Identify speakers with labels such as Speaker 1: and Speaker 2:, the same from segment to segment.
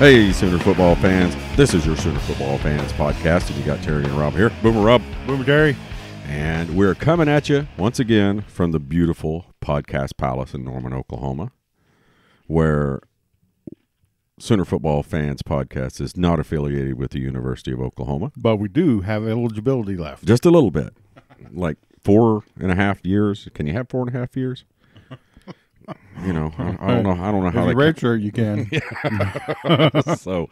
Speaker 1: Hey, Sooner football fans. This is your Sooner football fans podcast, and you got Terry and Rob here. Boomer Rob.
Speaker 2: Boomer Terry.
Speaker 1: And we're coming at you once again from the beautiful Podcast Palace in Norman, Oklahoma, where Sooner football fans podcast is not affiliated with the University of Oklahoma.
Speaker 2: But we do have eligibility left.
Speaker 1: Just a little bit. Like 4.5 years. Can you have 4.5 years? You know, I don't know how
Speaker 2: if you're red shirt, you can.
Speaker 1: So,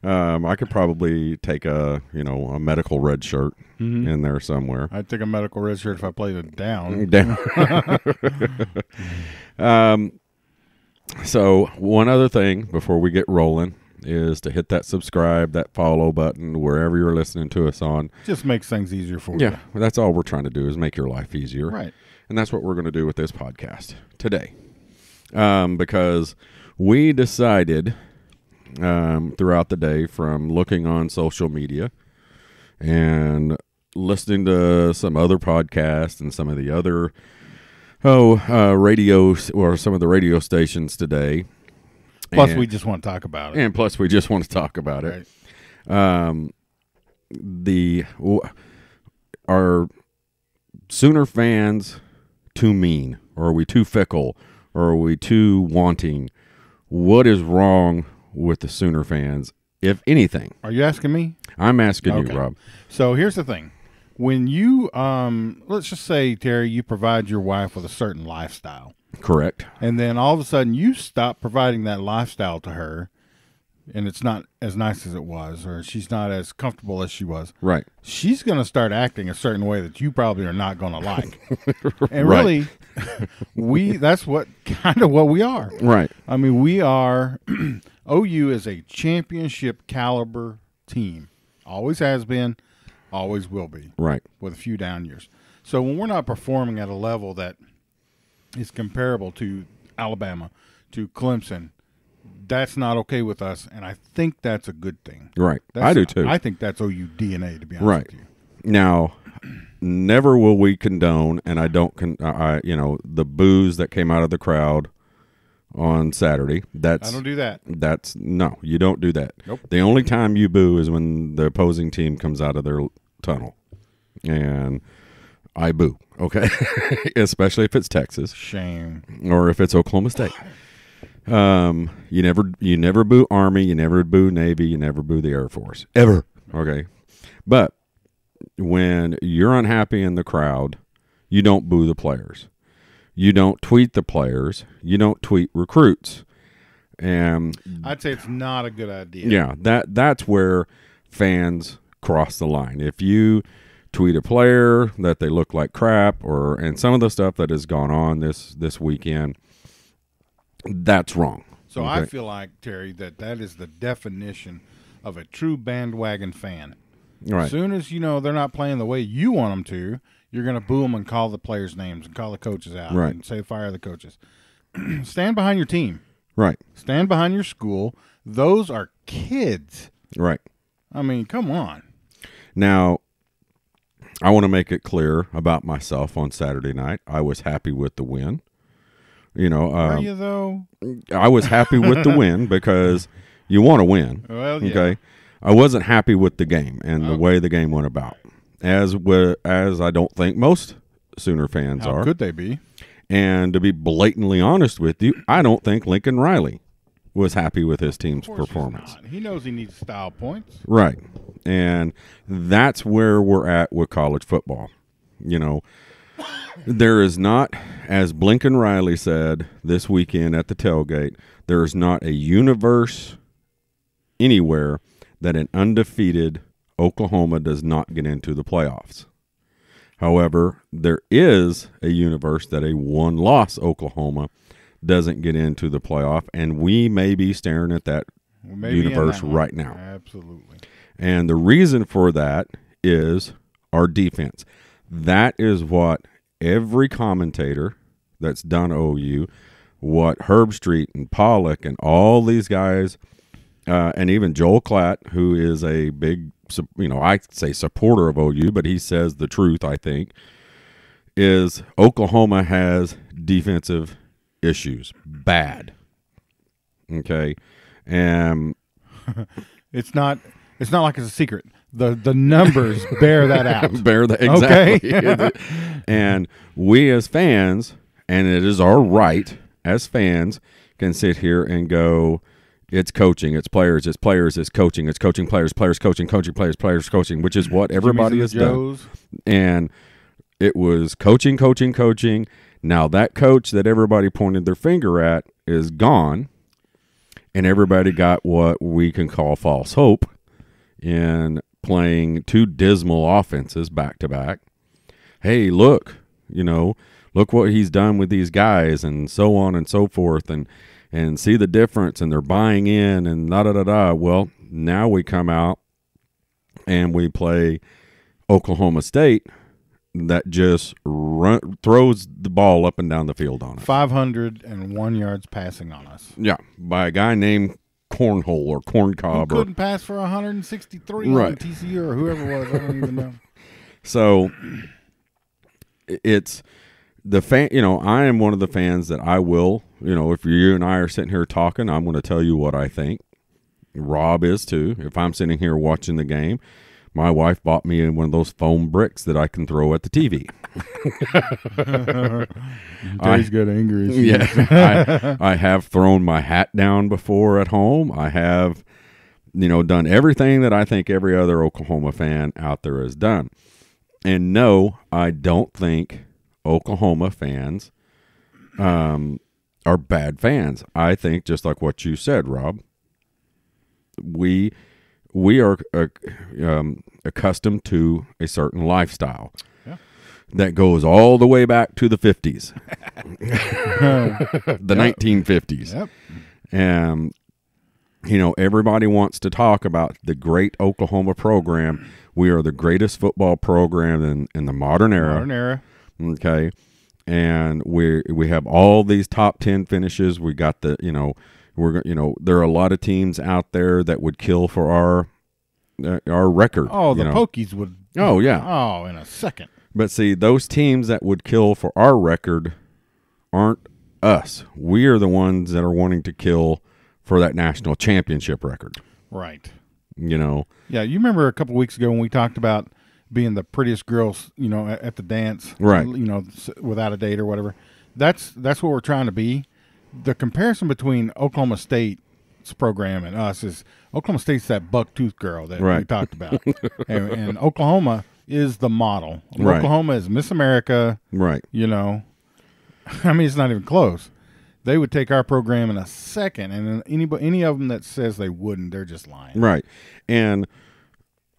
Speaker 1: I could probably take a medical red shirt in there somewhere.
Speaker 2: I'd take a medical red shirt if I played it down.
Speaker 1: So one other thing before we get rolling is to hit that subscribe, that follow button wherever you're listening to us on.
Speaker 2: Just makes things easier for you.
Speaker 1: Yeah, that's all we're trying to do is make your life easier.
Speaker 2: Right.
Speaker 1: And that's what we're going to do with this podcast today. Because we decided throughout the day from looking on social media and listening to some other podcasts and some of the other radios or some of the radio stations today.
Speaker 2: Plus, we just want to talk about it.
Speaker 1: And plus, we just want to talk about it. Are Sooner fans too mean? Or are we too fickle? Or are we too wanting? What is wrong with the Sooner fans, if anything?
Speaker 2: Are you asking me?
Speaker 1: I'm asking you, Rob.
Speaker 2: So here's the thing. When you, let's just say, Terry, you provide your wife with a certain lifestyle.
Speaker 1: Correct.
Speaker 2: And then all of a sudden you stop providing that lifestyle to her, and it's not as nice as it was, or she's not as comfortable as she was.
Speaker 1: Right.
Speaker 2: She's going to start acting a certain way that you probably are not going to like. And really, that's what kind of what we are.
Speaker 1: Right.
Speaker 2: I mean, we are, OU is a championship caliber team. Always has been, always will be.
Speaker 1: Right.
Speaker 2: With a few down years. So when we're not performing at a level that is comparable to Alabama, to Clemson, that's not okay with us, and I think that's a good thing.
Speaker 1: Right. I do too.
Speaker 2: I think that's OU DNA, to be honest with you.
Speaker 1: Now, never will we condone, and I don't, the boos that came out of the crowd on Saturday. I
Speaker 2: don't do that.
Speaker 1: No, you don't do that.
Speaker 2: Nope.
Speaker 1: The only time you boo is when the opposing team comes out of their tunnel, and I boo. Okay, especially if it's Texas.
Speaker 2: Shame.
Speaker 1: Or if it's Oklahoma State. You never boo Army, you never boo Navy, you never boo the Air Force. Ever. Okay. But when you're unhappy in the crowd, you don't boo the players. You don't tweet the players. You don't tweet recruits. And
Speaker 2: I'd say it's not a good idea.
Speaker 1: Yeah, that's where fans cross the line. If you tweet a player that they look like crap, and some of the stuff that has gone on this weekend, that's wrong.
Speaker 2: So okay? I feel like, Terry, that is the definition of a true bandwagon fan.
Speaker 1: Right.
Speaker 2: As soon as they're not playing the way you want them to, you're going to boo them and call the players' names and call the coaches out and say fire the coaches. Stand behind your team.
Speaker 1: Right.
Speaker 2: Stand behind your school. Those are kids.
Speaker 1: Right.
Speaker 2: I mean, come on.
Speaker 1: Now, I want to make it clear about myself on Saturday night. I was happy with the win.
Speaker 2: Are you, though?
Speaker 1: I was happy with the win because you want to win.
Speaker 2: Well, yeah.
Speaker 1: Okay. I wasn't happy with the game and the way the game went about, as I don't think most Sooner fans are.
Speaker 2: How could they be?
Speaker 1: And to be blatantly honest with you, I don't think Lincoln Riley was happy with his team's performance.
Speaker 2: He knows he needs style points.
Speaker 1: Right. And that's where we're at with college football. There is not, as Blinken Riley said this weekend at the tailgate, there is not a universe anywhere that an undefeated Oklahoma does not get into the playoffs. However, there is a universe that a one-loss Oklahoma doesn't get into the playoff, and we may be staring at that universe right now.
Speaker 2: Absolutely.
Speaker 1: And the reason for that is our defense. That is what every commentator that's done OU, what Herb Street and Pollock and all these guys, and even Joel Klatt, who is a big, I say supporter of OU, but he says the truth, I think, is Oklahoma has defensive issues. Bad. Okay. And
Speaker 2: It's not like it's a secret. The numbers bear that out.
Speaker 1: Bear that exactly.
Speaker 2: Okay?
Speaker 1: And we as fans, and it is our right as fans, can sit here and go, it's coaching, it's players, it's coaching, players, coaching, players, coaching, which is what everybody has done. And it was coaching. Now that coach that everybody pointed their finger at is gone, and everybody got what we can call false hope in playing two dismal offenses back to back. Hey, look what he's done with these guys, and so on and so forth, and see the difference, and they're buying in, and da-da-da-da. Well, now we come out and we play Oklahoma State that just throws the ball up and down the field on us.
Speaker 2: 501 yards passing on us.
Speaker 1: Yeah, by a guy named Cornhole or Corncob.
Speaker 2: Who couldn't pass for 163
Speaker 1: right.
Speaker 2: on TCU or whoever it was. I don't even know.
Speaker 1: So it's the fan. I am one of the fans that I will. If you and I are sitting here talking, I'm going to tell you what I think. Rob is too. If I'm sitting here watching the game, my wife bought me one of those foam bricks that I can throw at the TV.
Speaker 2: He's got anger issues.
Speaker 1: Yeah, I have thrown my hat down before at home. I have, done everything that I think every other Oklahoma fan out there has done. And no, I don't think Oklahoma fans are bad fans. I think, just like what you said, Rob, we are accustomed to a certain lifestyle that goes all the way back to the 50s, the 1950s.
Speaker 2: Yep.
Speaker 1: And, everybody wants to talk about the great Oklahoma program. We are the greatest football program in the modern era. Okay. And we have all these top 10 finishes. We got there are a lot of teams out there that would kill for our record.
Speaker 2: Oh, the Pokies would.
Speaker 1: Oh, yeah.
Speaker 2: Oh, in a second.
Speaker 1: But see, those teams that would kill for our record aren't us. We are the ones that are wanting to kill for that national championship record.
Speaker 2: Right.
Speaker 1: Yeah,
Speaker 2: you remember a couple weeks ago when we talked about being the prettiest girls, at the dance.
Speaker 1: Right.
Speaker 2: Without a date or whatever. That's what we're trying to be. The comparison between Oklahoma State's program and us is Oklahoma State's that buck-tooth girl that we talked about. and Oklahoma is the model.
Speaker 1: Right.
Speaker 2: Oklahoma is Miss America.
Speaker 1: Right.
Speaker 2: It's not even close. They would take our program in a second, and any of them that says they wouldn't, they're just lying.
Speaker 1: Right. And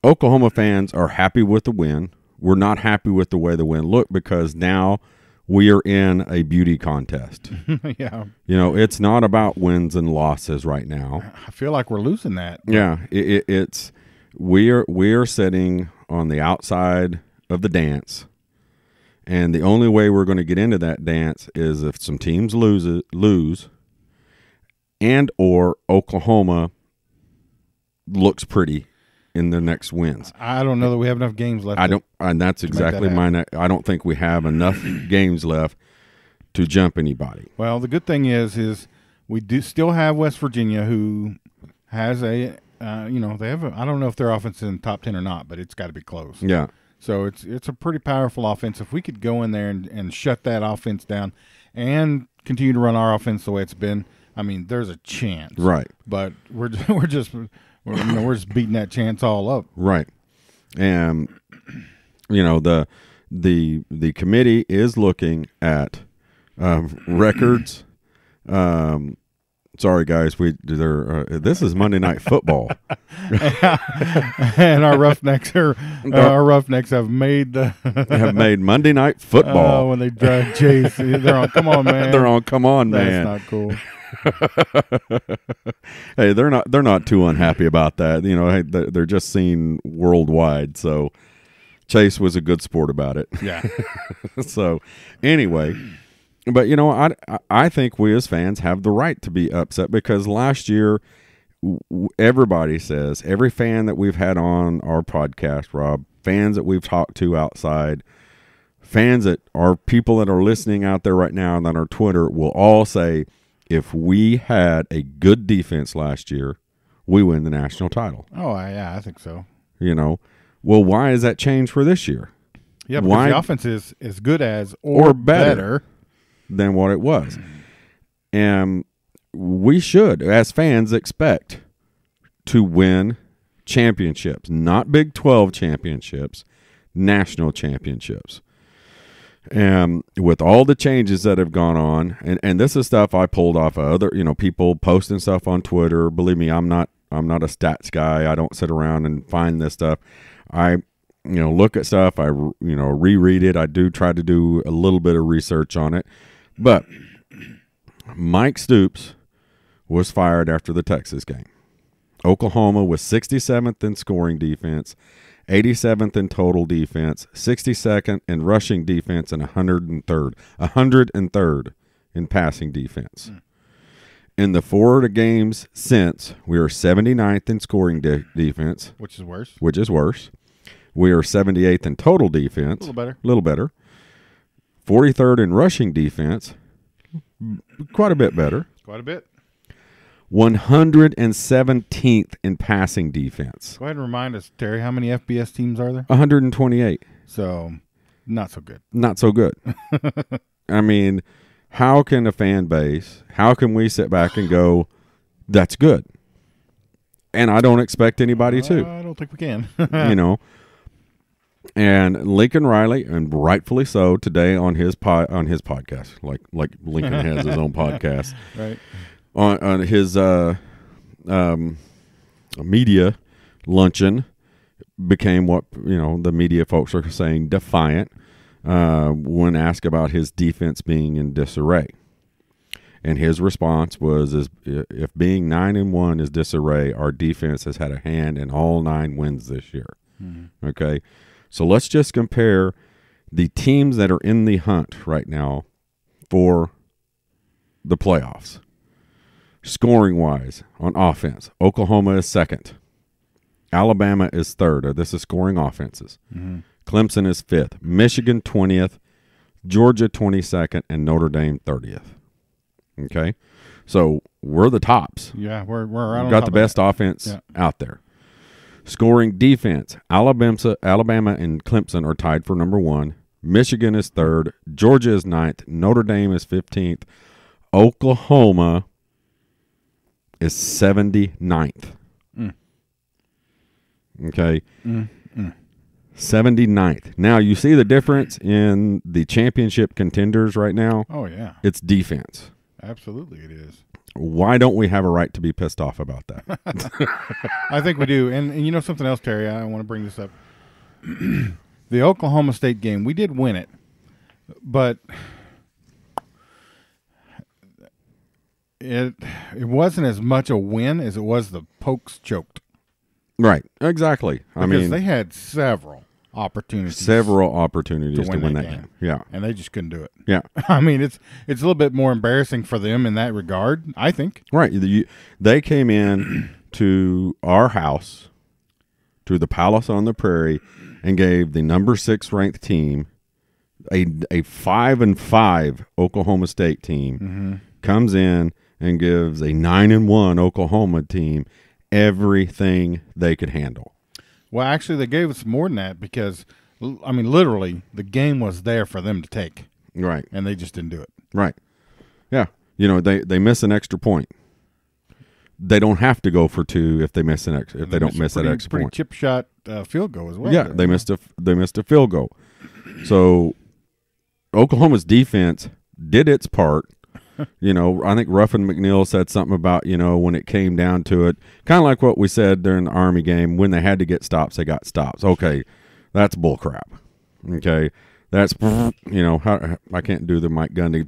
Speaker 1: Oklahoma fans are happy with the win. We're not happy with the way the win looked because now we are in a beauty contest.
Speaker 2: Yeah.
Speaker 1: It's not about wins and losses right now.
Speaker 2: I feel like we're losing that.
Speaker 1: Yeah. We are sitting on the outside of the dance, and the only way we're going to get into that dance is if some teams lose, and or Oklahoma looks pretty in the next wins.
Speaker 2: I don't know that we have enough games left.
Speaker 1: And that's exactly mine. I don't think we have enough games left to jump anybody.
Speaker 2: Well, the good thing is we do still have West Virginia, who has they have I don't know if their offense is in the top 10 or not, but it's got to be close.
Speaker 1: Yeah.
Speaker 2: So it's a pretty powerful offense. If we could go in there and shut that offense down and continue to run our offense the way it's been, there's a chance.
Speaker 1: Right.
Speaker 2: But we're just beating that chance all up.
Speaker 1: Right. And the committee is looking at records. Sorry, guys. This is Monday Night Football,
Speaker 2: and our Roughnecks have made
Speaker 1: Monday Night Football
Speaker 2: when they drag Chase. They're on. Come on, man.
Speaker 1: They're on. Come on, man.
Speaker 2: That's not cool.
Speaker 1: Hey, they're not too unhappy about that. Hey, they're just seen worldwide. So Chase was a good sport about it.
Speaker 2: Yeah.
Speaker 1: So anyway. But, I think we as fans have the right to be upset because last year, everybody says, every fan that we've had on our podcast, Rob, fans that we've talked to outside, fans that are people that are listening out there right now and on our Twitter will all say, if we had a good defense last year, we win the national title.
Speaker 2: Oh, yeah, I think so.
Speaker 1: You know, well, why is that changed for this year?
Speaker 2: Yeah, because
Speaker 1: Why?
Speaker 2: the offense is as good as or better
Speaker 1: than what it was. And we should, as fans, expect to win championships, not Big 12 championships, national championships. And with all the changes that have gone on, and this is stuff I pulled off of other, people posting stuff on Twitter. Believe me, I'm not a stats guy. I don't sit around and find this stuff. I look at stuff. I reread it. I do try to do a little bit of research on it. But Mike Stoops was fired after the Texas game. Oklahoma was 67th in scoring defense, 87th in total defense, 62nd in rushing defense, and 103rd in passing defense. In the 4 games since, we are 79th in scoring defense.
Speaker 2: Which is worse.
Speaker 1: We are 78th in total defense.
Speaker 2: A little better.
Speaker 1: 43rd in rushing defense. Quite a bit better. 117th in passing defense.
Speaker 2: Go ahead and remind us, Terry, how many FBS teams are there?
Speaker 1: 128.
Speaker 2: So, not so good.
Speaker 1: Not so good. I mean, how can a fan base, how can we sit back and go, that's good? And I don't expect anybody to.
Speaker 2: I don't think we can.
Speaker 1: And Lincoln Riley, and rightfully so, today on his podcast, like Lincoln has his own podcast,
Speaker 2: right?
Speaker 1: On his media luncheon, became what the media folks are saying defiant when asked about his defense being in disarray. And his response was, if being 9-1 is disarray, our defense has had a hand in all 9 wins this year. Mm-hmm. Okay. So let's just compare the teams that are in the hunt right now for the playoffs. Scoring-wise, on offense, Oklahoma is second. Alabama is third. This is scoring offenses. Mm-hmm. Clemson is fifth. Michigan 20th. Georgia 22nd. And Notre Dame 30th. Okay? So we're the tops.
Speaker 2: Yeah, we're right on
Speaker 1: got
Speaker 2: top
Speaker 1: the best offense out there. Scoring defense, Alabama and Clemson are tied for number 1. Michigan is third. Georgia is 9th. Notre Dame is 15th. Oklahoma is 79th. Okay. 79th. Now, you see the difference in the championship contenders right now?
Speaker 2: Oh, yeah.
Speaker 1: It's defense.
Speaker 2: Absolutely it is.
Speaker 1: Why don't we have a right to be pissed off about that?
Speaker 2: I think we do. And something else, Terry, I want to bring this up. The Oklahoma State game, we did win it, but it wasn't as much a win as it was the Pokes choked.
Speaker 1: Right. Exactly.
Speaker 2: Because they had several opportunities
Speaker 1: to win that game. Yeah.
Speaker 2: And they just couldn't do it.
Speaker 1: Yeah.
Speaker 2: I mean, it's a little bit more embarrassing for them in that regard, I think.
Speaker 1: Right. They came in to our house, to the Palace on the Prairie, and gave the number 6 ranked team, a 5-5 Oklahoma State team, comes in and gives a 9-1 Oklahoma team everything they could handle.
Speaker 2: Well, actually, they gave us more than that because, literally, the game was there for them to take.
Speaker 1: Right.
Speaker 2: And they just didn't do it.
Speaker 1: Right. Yeah. They miss an extra point. They don't have to go for 2 if they miss if they don't miss that extra
Speaker 2: pretty
Speaker 1: point.
Speaker 2: Chip shot field goal as well.
Speaker 1: Yeah, they missed a field goal. So Oklahoma's defense did its part. I think Ruffin McNeil said something about, when it came down to it, kind of like what we said during the Army game, when they had to get stops, they got stops. Okay, that's bull crap. Okay, that's, how, I can't do the Mike Gundy.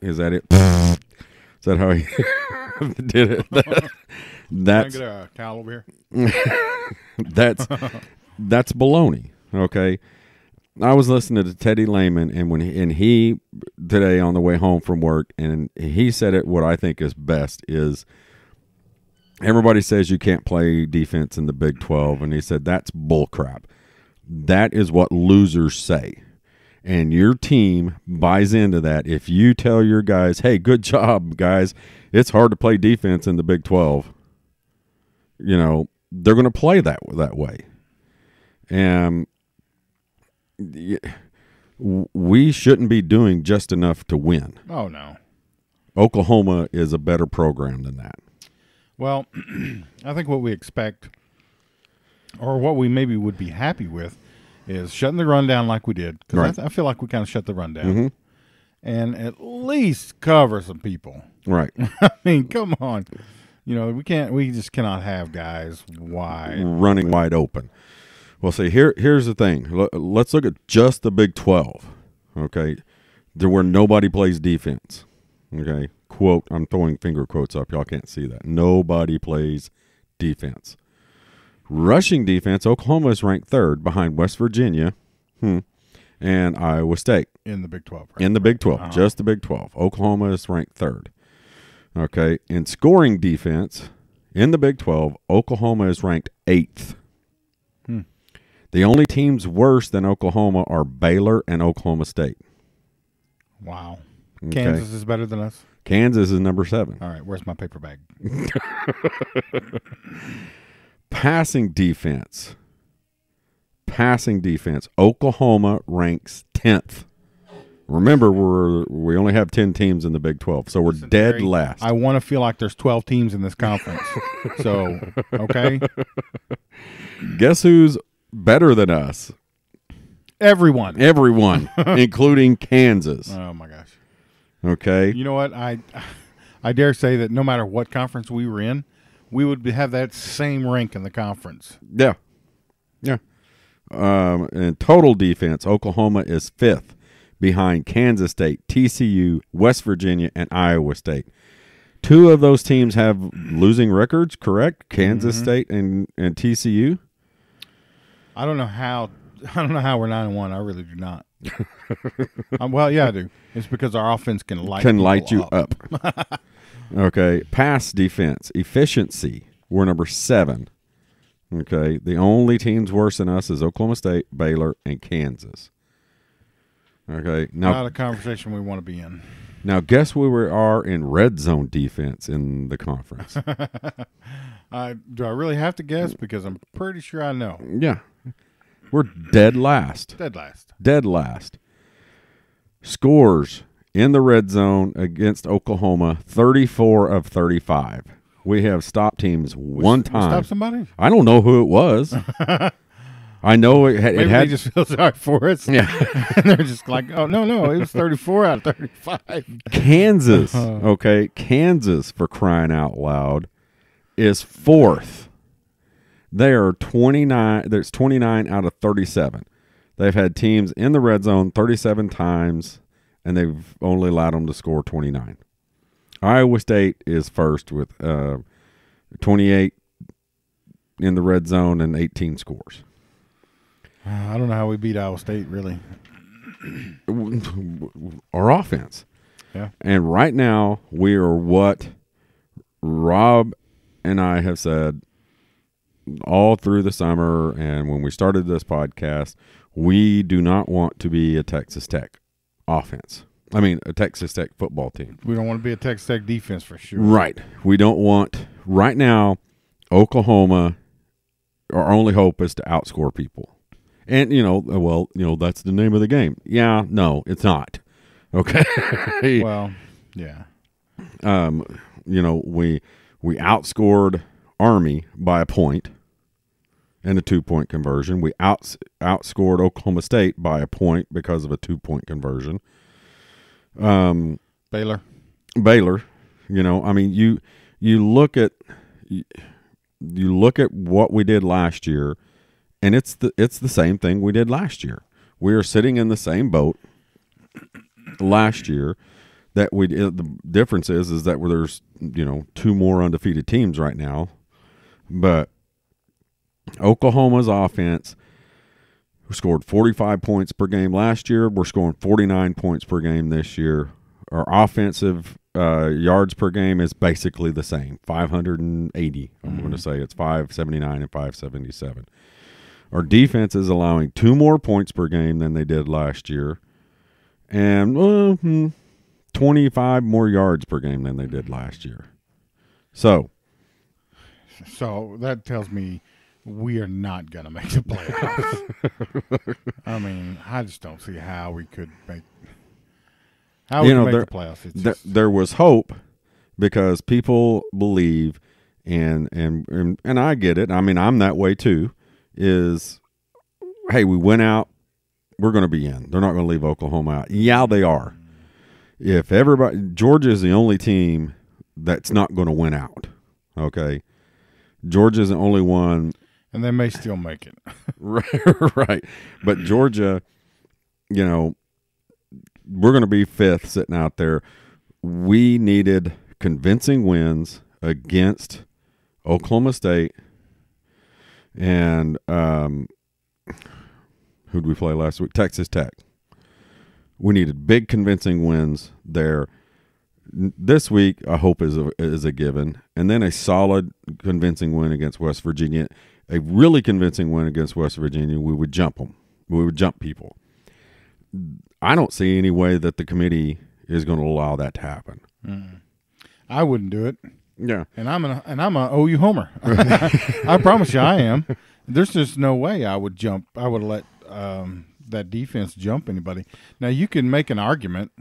Speaker 1: Is that it? Is that how he did it? That's,
Speaker 2: can I get a towel over here?
Speaker 1: that's baloney. Okay. I was listening to Teddy Lehman, and he today on the way home from work, and he said it. What I think is best is everybody says you can't play defense in the Big 12, and he said that's bull crap. That is what losers say, and your team buys into that. If you tell your guys, "Hey, good job, guys, it's hard to play defense in the Big 12," they're going to play that way. And we shouldn't be doing just enough to win.
Speaker 2: Oh, no.
Speaker 1: Oklahoma is a better program than that.
Speaker 2: Well, I think what we expect, or what we maybe would be happy with, is shutting the run down like we did. Because I feel like we kind of shut the run down.
Speaker 1: Mm-hmm.
Speaker 2: And at least cover some people.
Speaker 1: Right.
Speaker 2: I mean, come on. We just cannot have guys
Speaker 1: running wide open. Well, see, here's the thing. Let's look at just the Big 12, okay, where nobody plays defense, okay? Quote, I'm throwing finger quotes up. Y'all can't see that. Nobody plays defense. Rushing defense, Oklahoma is ranked third behind West Virginia and Iowa State.
Speaker 2: In the Big 12. Right?
Speaker 1: In the Big 12, just the Big 12. Oklahoma is ranked third. Okay, in scoring defense, in the Big 12, Oklahoma is ranked 8th. The only teams worse than Oklahoma are Baylor and Oklahoma State.
Speaker 2: Wow.
Speaker 1: Okay.
Speaker 2: Kansas is better than us?
Speaker 1: Kansas is number 7.
Speaker 2: All right, where's my paper bag?
Speaker 1: Passing defense. Oklahoma ranks 10th. Remember, we only have 10 teams in the Big 12, so we're dead last.
Speaker 2: I want to feel like there's 12 teams in this conference. So, okay?
Speaker 1: Guess who's better than us?
Speaker 2: Everyone,
Speaker 1: including Kansas.
Speaker 2: Oh, my gosh.
Speaker 1: Okay?
Speaker 2: You know what? I dare say that no matter what conference we were in, we would have that same rank in the conference.
Speaker 1: Yeah. In total defense, Oklahoma is 5th. Behind Kansas State, TCU, West Virginia, and Iowa State. 2 of those teams have losing records, correct? Kansas State and TCU.
Speaker 2: I don't know how we're 9-1. I really do not. Well, yeah, I do. It's because our offense can light
Speaker 1: you up. Okay, pass defense, efficiency. We're number 7. Okay, the only teams worse than us is Oklahoma State, Baylor, and Kansas. Okay, now
Speaker 2: not a conversation we want to be in.
Speaker 1: Now, guess where we are in red zone defense in the conference?
Speaker 2: Do I really have to guess? Because I'm pretty sure I know.
Speaker 1: Yeah, we're dead last.
Speaker 2: Dead last.
Speaker 1: Scores in the red zone against Oklahoma: 34 of 35. We have stopped teams one time.
Speaker 2: Stop somebody?
Speaker 1: I don't know who it was. I know it had.
Speaker 2: They just feel sorry for us.
Speaker 1: Yeah.
Speaker 2: And they're just like, oh, no, it was 34 out of 35.
Speaker 1: Kansas, okay, Kansas, for crying out loud, is 4th. They are 29. There's 29 out of 37. They've had teams in the red zone 37 times, and they've only allowed them to score 29. Iowa State is first with 28 in the red zone and 18 scores.
Speaker 2: I don't know how we beat Iowa State, really.
Speaker 1: Our offense.
Speaker 2: Yeah.
Speaker 1: And right now, we are what Rob and I have said all through the summer and when we started this podcast, we do not want to be a Texas Tech offense. I mean, a Texas Tech football team.
Speaker 2: We don't want to be a Texas Tech defense for sure.
Speaker 1: Right. We don't want – right now, Oklahoma, our only hope is to outscore people. And, that's the name of the game. Yeah, no, it's not. Okay.
Speaker 2: Well, yeah.
Speaker 1: We outscored Army by a point and a 2-point conversion. We outscored Oklahoma State by a point because of a 2-point conversion.
Speaker 2: Baylor.
Speaker 1: You look at what we did last year. And it's the same thing we did last year. We are sitting in the same boat last year. The difference is that there's 2 more undefeated teams right now, but Oklahoma's offense scored 45 points per game last year. We're scoring 49 points per game this year. Our offensive yards per game is basically the same, 580. I'm going to say it's 579 and 577. Our defense is allowing 2 more points per game than they did last year, and 25 more yards per game than they did last year. So,
Speaker 2: So that tells me we are not going to make the playoffs. I mean, I just don't see how we could make the playoffs. It's
Speaker 1: there was hope because people believe, and I get it. I mean, I'm that way too. Is, hey, we went out, we're going to be in. They're not going to leave Oklahoma out. Yeah, they are. If Georgia is the only team that's not going to win out. Okay, Georgia's the only one.
Speaker 2: And they may still make it.
Speaker 1: Right. But Georgia, we're going to be fifth sitting out there. We needed convincing wins against Oklahoma State. And who did we play last week? Texas Tech. We needed big convincing wins there. This week, I hope is a given. And then a solid convincing win against West Virginia. A really convincing win against West Virginia, we would jump them. We would jump people. I don't see any way that the committee is going to allow that to happen.
Speaker 2: I wouldn't do it.
Speaker 1: Yeah,
Speaker 2: and I'm a OU homer. I promise you, I am. There's just no way I would jump. I would let that defense jump anybody. Now you can make an argument,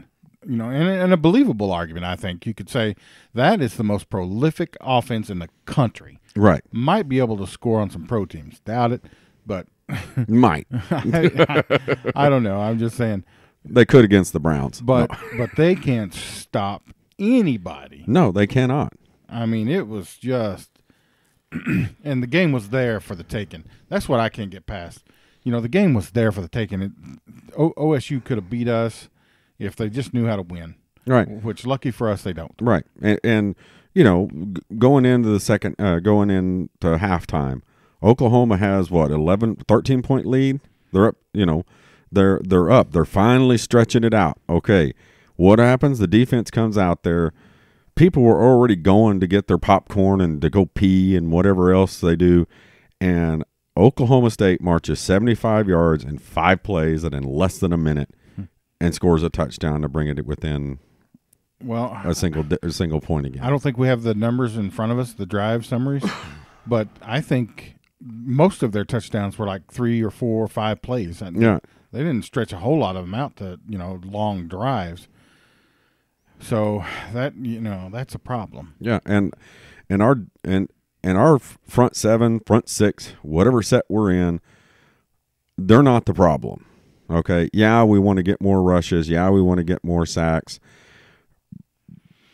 Speaker 2: and a believable argument. I think you could say that is the most prolific offense in the country.
Speaker 1: Right.
Speaker 2: Might be able to score on some pro teams. Doubt it, but
Speaker 1: might.
Speaker 2: I don't know. I'm just saying
Speaker 1: they could against the Browns,
Speaker 2: but they can't stop anybody.
Speaker 1: No, they cannot.
Speaker 2: I mean, it was just, and the game was there for the taking. That's what I can't get past. The game was there for the taking. OSU could have beat us if they just knew how to win.
Speaker 1: Right.
Speaker 2: Which, lucky for us, they don't.
Speaker 1: Right. And going into halftime, Oklahoma has 13 point lead. They're up, they're up. They're finally stretching it out. Okay. What happens? The defense comes out there. People were already going to get their popcorn and to go pee and whatever else they do. And Oklahoma State marches 75 yards in 5 plays and in less than a minute and scores a touchdown to bring it within a single point again.
Speaker 2: I don't think we have the numbers in front of us, the drive summaries, but I think most of their touchdowns were like 3 or 4 or 5 plays.
Speaker 1: Yeah.
Speaker 2: They didn't stretch a whole lot of them out to, long drives. So that's a problem.
Speaker 1: Yeah, and our front 7, front 6, whatever set we're in, they're not the problem. Okay, yeah, we want to get more rushes. Yeah, we want to get more sacks.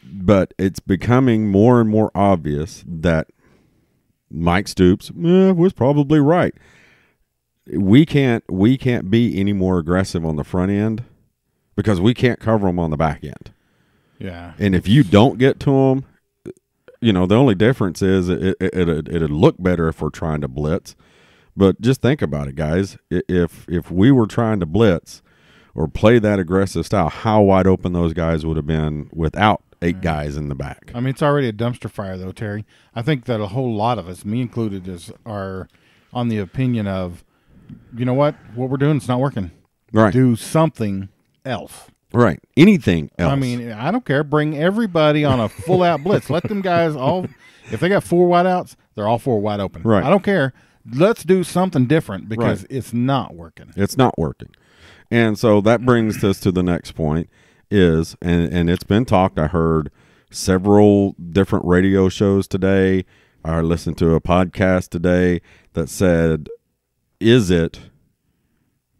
Speaker 1: But it's becoming more and more obvious that Mike Stoops was probably right. We can't be any more aggressive on the front end because we can't cover them on the back end.
Speaker 2: Yeah.
Speaker 1: And if you don't get to them, the only difference is it'd look better if we're trying to blitz. But just think about it, guys. If we were trying to blitz or play that aggressive style, how wide open those guys would have been without 8 guys in the back.
Speaker 2: I mean, it's already a dumpster fire, though, Terry. I think that a whole lot of us, me included, are on the opinion of, you know what we're doing, it's not working.
Speaker 1: Right.
Speaker 2: Do something else.
Speaker 1: Right. Anything else.
Speaker 2: I mean, I don't care. Bring everybody on a full-out blitz. Let them guys if they got 4 wideouts, they're all 4 wide open.
Speaker 1: Right.
Speaker 2: I don't care. Let's do something different because it's not working.
Speaker 1: It's not working. And so that brings us to the next point is, and it's been talked, I heard several different radio shows today. I listened to a podcast today that said, is it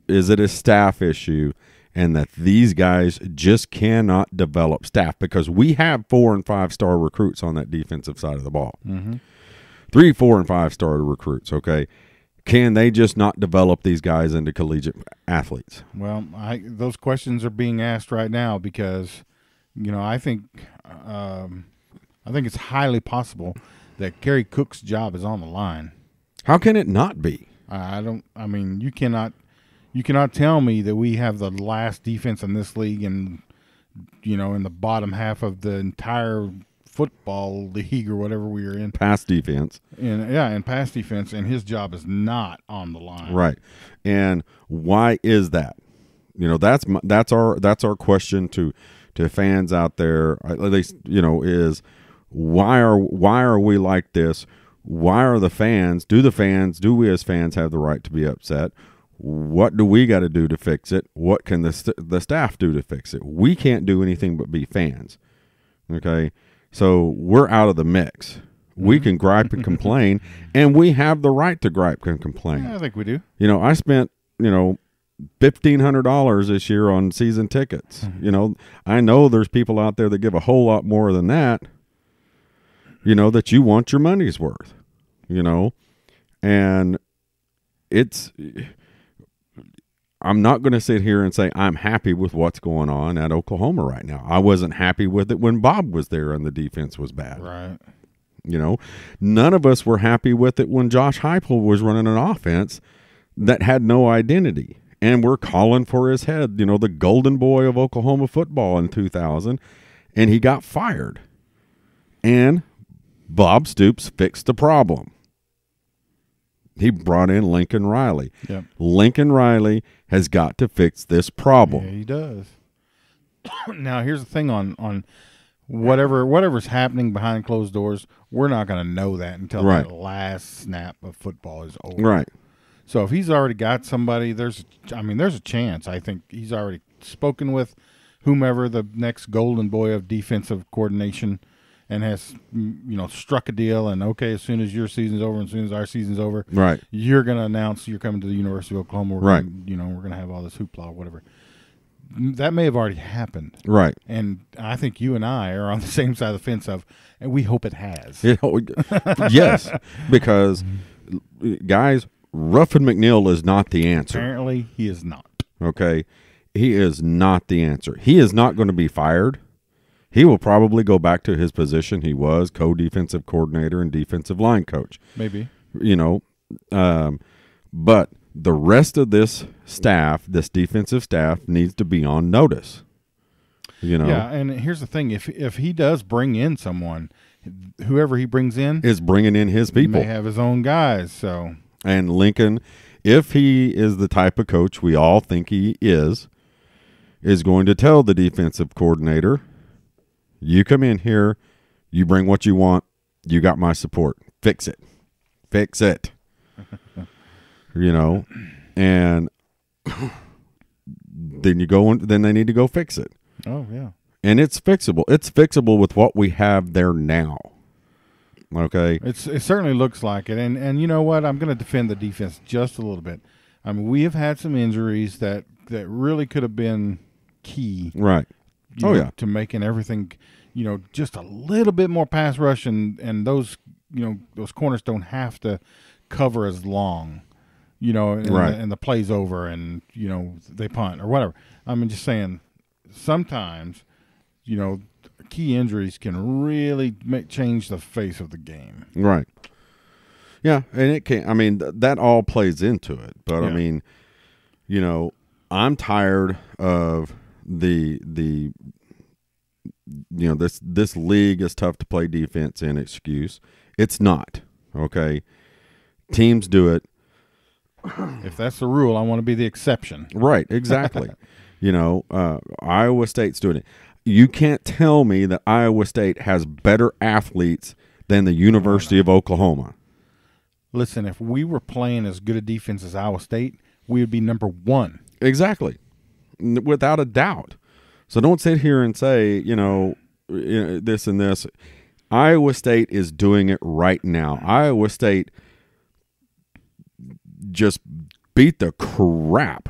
Speaker 1: a staff issue? And that these guys just cannot develop staff because we have 4- and 5-star recruits on that defensive side of the ball.
Speaker 2: Mm-hmm.
Speaker 1: 3, 4, and 5-star recruits, okay? Can they just not develop these guys into collegiate athletes?
Speaker 2: Well, those questions are being asked right now because, I think it's highly possible that Kerry Cook's job is on the line.
Speaker 1: How can it not be?
Speaker 2: You cannot tell me that we have the last defense in this league and, in the bottom half of the entire football league or whatever we are in.
Speaker 1: Pass defense.
Speaker 2: And pass defense, and his job is not on the line.
Speaker 1: Right. And why is that? That's our question to fans out there, at least, is why are we like this? why are the fans, do we as fans have the right to be upset? What do we got to do to fix it? What can the staff do to fix it? We can't do anything but be fans. Okay? So we're out of the mix. We can gripe and complain, and we have the right to gripe and complain.
Speaker 2: Yeah, I think we do.
Speaker 1: I spent, $1,500 this year on season tickets. I know there's people out there that give a whole lot more than that, that you want your money's worth, and I'm not going to sit here and say I'm happy with what's going on at Oklahoma right now. I wasn't happy with it when Bob was there and the defense was bad.
Speaker 2: Right.
Speaker 1: None of us were happy with it when Josh Heupel was running an offense that had no identity. And we're calling for his head, the golden boy of Oklahoma football in 2000, and he got fired. And Bob Stoops fixed the problem. He brought in Lincoln Riley.
Speaker 2: Yep.
Speaker 1: Lincoln Riley has got to fix this problem.
Speaker 2: Yeah, he does. Now, here's the thing on whatever's happening behind closed doors, we're not going to know that until that last snap of football is over.
Speaker 1: Right.
Speaker 2: So if he's already got somebody, there's a chance. I think he's already spoken with whomever the next golden boy of defensive coordination and has, struck a deal. And, okay, as soon as your season's over and as soon as our season's over,
Speaker 1: right,
Speaker 2: you're going to announce you're coming to the University of Oklahoma.
Speaker 1: Right.
Speaker 2: We're going to have all this hoopla or whatever. That may have already happened.
Speaker 1: Right.
Speaker 2: And I think you and I are on the same side of the fence and we hope it has.
Speaker 1: Yes, because, guys, Ruffin McNeil is not the answer.
Speaker 2: Apparently, he is not.
Speaker 1: Okay? He is not the answer. He is not going to be fired. He will probably go back to his position he was, co-defensive coordinator and defensive line coach.
Speaker 2: Maybe.
Speaker 1: But the rest of this staff, this defensive staff, needs to be on notice.
Speaker 2: Yeah, and here's the thing. If he does bring in someone, whoever he brings in
Speaker 1: is bringing in his people.
Speaker 2: He may have his own guys. So,
Speaker 1: and Lincoln, if he is the type of coach we all think he is going to tell the defensive coordinator, you come in here, you bring what you want, you got my support. Fix it. And then they need to go fix it.
Speaker 2: Oh, yeah.
Speaker 1: And it's fixable. It's fixable with what we have there now. Okay?
Speaker 2: It certainly looks like it. And you know what? I'm going to defend the defense just a little bit. I mean, we have had some injuries that really could have been key.
Speaker 1: Right.
Speaker 2: To making everything, just a little bit more pass rush and those, those corners don't have to cover as long. And the play's over and, they punt or whatever. I'm just saying sometimes, key injuries can really change the face of the game.
Speaker 1: Right. Yeah, and it can. I mean, that all plays into it. But, I mean, I'm tired of this league is tough to play defense in excuse. It's not, okay? Teams do it.
Speaker 2: If that's the rule, I want to be the exception.
Speaker 1: Right, exactly. Iowa State's doing it. You can't tell me that Iowa State has better athletes than the University of Oklahoma.
Speaker 2: Listen, if we were playing as good a defense as Iowa State, we would be number one.
Speaker 1: Exactly, without a doubt. So don't sit here and say, this and this. Iowa State is doing it right now. Iowa State just beat the crap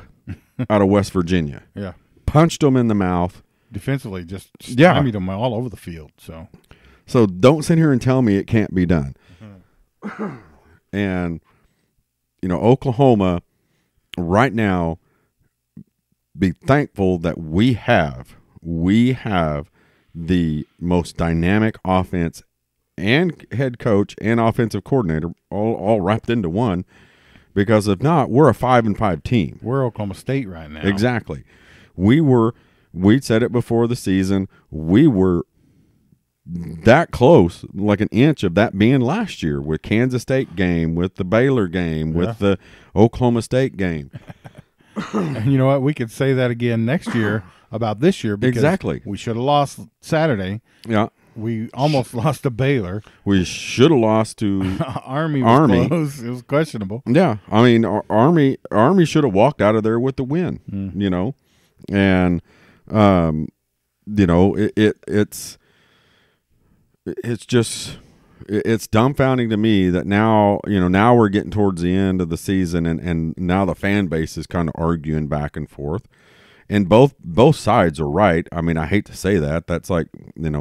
Speaker 1: out of West Virginia.
Speaker 2: Yeah.
Speaker 1: Punched them in the mouth.
Speaker 2: Defensively, just stymied them all over the field.
Speaker 1: So don't sit here and tell me it can't be done.
Speaker 2: Mm-hmm.
Speaker 1: And, Oklahoma right now, be thankful that we have the most dynamic offense and head coach and offensive coordinator all wrapped into one. Because if not, we're a 5-5 team.
Speaker 2: We're Oklahoma State right now.
Speaker 1: Exactly. We'd said it before the season. We were that close, like an inch of that being last year with Kansas State game, with the Baylor game, with the Oklahoma State game.
Speaker 2: And you know what? We could say that again next year about this year. Because
Speaker 1: exactly.
Speaker 2: We should have lost Saturday.
Speaker 1: Yeah.
Speaker 2: We almost lost to Baylor.
Speaker 1: We should have lost to
Speaker 2: Army was close. It was questionable.
Speaker 1: Yeah, I mean, Army should have walked out of there with the win. You know, and you know, it's just it's dumbfounding to me that now we're getting towards the end of the season, and now the fan base is kind of arguing back and forth. And both sides are right. I mean, I hate to say that. That's like,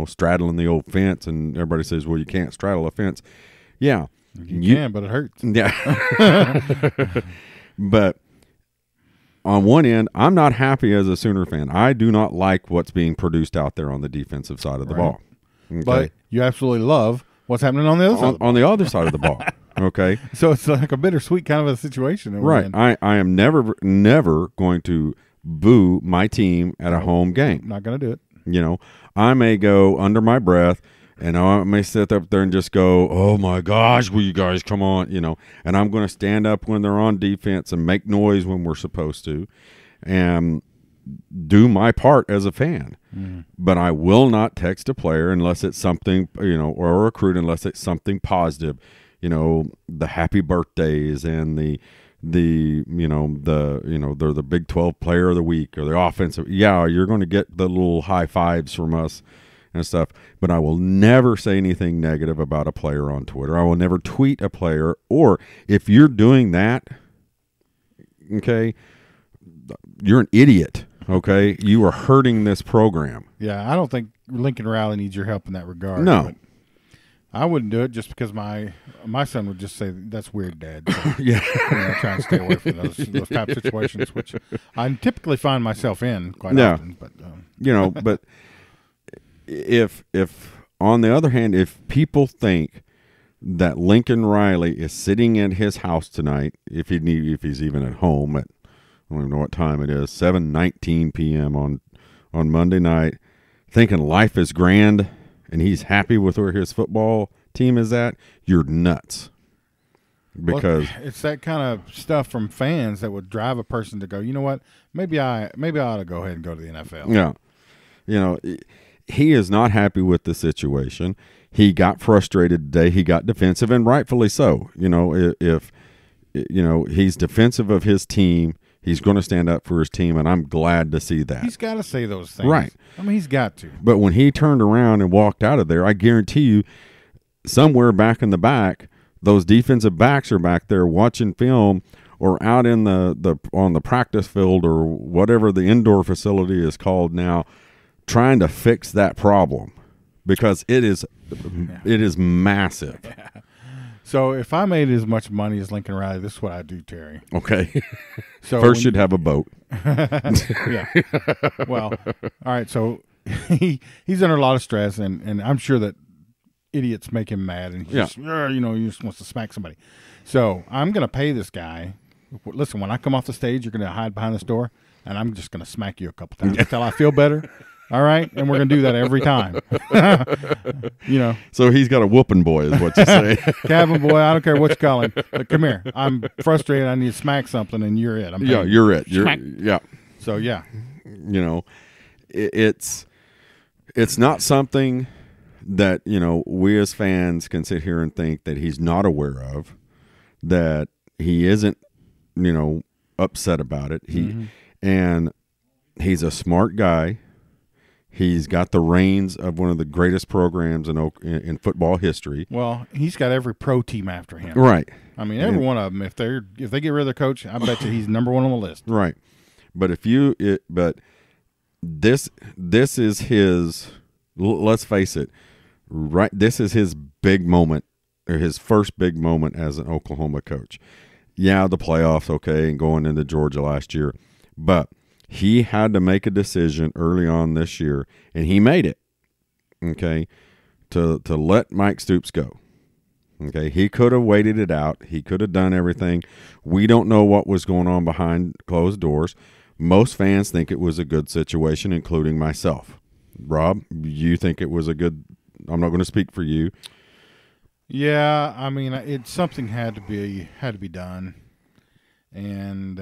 Speaker 1: straddling the old fence, and everybody says, well, you can't straddle a fence. Yeah.
Speaker 2: You can, but it hurts.
Speaker 1: Yeah. But on one end, I'm not happy as a Sooner fan. I do not like what's being produced out there on the defensive side of the ball. Okay?
Speaker 2: But you absolutely love what's happening on the other side.
Speaker 1: On the other side of the ball. Okay.
Speaker 2: So it's like a bittersweet kind of a situation.
Speaker 1: Right. I am never going to boo my team at a home game.
Speaker 2: Not going to do it.
Speaker 1: I may go under my breath, and I may sit up there and just go, oh my gosh, will you guys come on, and I'm going to stand up when they're on defense and make noise when we're supposed to and do my part as a fan. But I will not text a player unless it's something, or a recruit unless it's something positive, the happy birthdays and they're the Big 12 player of the week or the offensive. Yeah, you're going to get the little high fives from us and stuff, but I will never say anything negative about a player on Twitter. I will never tweet a player, or if you're doing that, okay, you're an idiot, okay? You are hurting this program.
Speaker 2: Yeah, I don't think Lincoln Riley needs your help in that regard.
Speaker 1: No.
Speaker 2: I wouldn't do it just because my son would just say, that's weird, Dad. So,
Speaker 1: yeah.
Speaker 2: Try and stay away from those type of situations, which I typically find myself in quite often. But
Speaker 1: but if on the other hand, if people think that Lincoln Riley is sitting at his house tonight, if he's even at home at, I don't even know what time it is, 7:19 p.m. on Monday night, thinking life is grand and he's happy with where his football team is at, you're nuts. Because
Speaker 2: it's that kind of stuff from fans that would drive a person to go, you know what, maybe I ought to go ahead and go to the NFL.
Speaker 1: Yeah. He is not happy with the situation. He got frustrated today. He got defensive, and rightfully so. If he's defensive of his team, he's going to stand up for his team, and I'm glad to see that.
Speaker 2: He's got to say those things.
Speaker 1: Right.
Speaker 2: I mean, he's got to.
Speaker 1: But when he turned around and walked out of there, I guarantee you somewhere back in the back, those defensive backs are back there watching film or out in on the practice field or whatever the indoor facility is called now, trying to fix that problem because it is massive.
Speaker 2: Yeah. So if I made as much money as Lincoln Riley, this is what I'd do, Terry.
Speaker 1: Okay. So first you'd have a boat.
Speaker 2: Yeah. Well, all right. So he's under a lot of stress, and I'm sure that idiots make him mad, and he just wants to smack somebody. So I'm going to pay this guy. Listen, when I come off the stage, you're going to hide behind this door, and I'm just going to smack you a couple times until I feel better. All right, and we're going to do that every time.
Speaker 1: So he's got a whooping boy is what you say.
Speaker 2: Cabin boy, I don't care what you call him. But come here. I'm frustrated. I need to smack something, and you're it.
Speaker 1: You're it. Yeah.
Speaker 2: So, yeah.
Speaker 1: It's not something that, we as fans can sit here and think that he's not aware of, that he isn't, upset about it. And he's a smart guy. He's got the reins of one of the greatest programs in football history.
Speaker 2: Well, he's got every pro team after him.
Speaker 1: Right.
Speaker 2: I mean, every one of them. If they get rid of their coach, I bet you he's number one on the list.
Speaker 1: Right. But this is his. Let's face it. Right. This is his big moment, or his first big moment as an Oklahoma coach. Yeah, the playoffs, okay, and going into Georgia last year, but he had to make a decision early on this year, and he made it, okay, to let Mike Stoops go. Okay, he could have waited it out. He could have done everything. We don't know what was going on behind closed doors. Most fans think it was a good situation, including myself. Rob, you think it was a good – I'm not going to speak for you.
Speaker 2: Yeah, I mean, something had to be done, and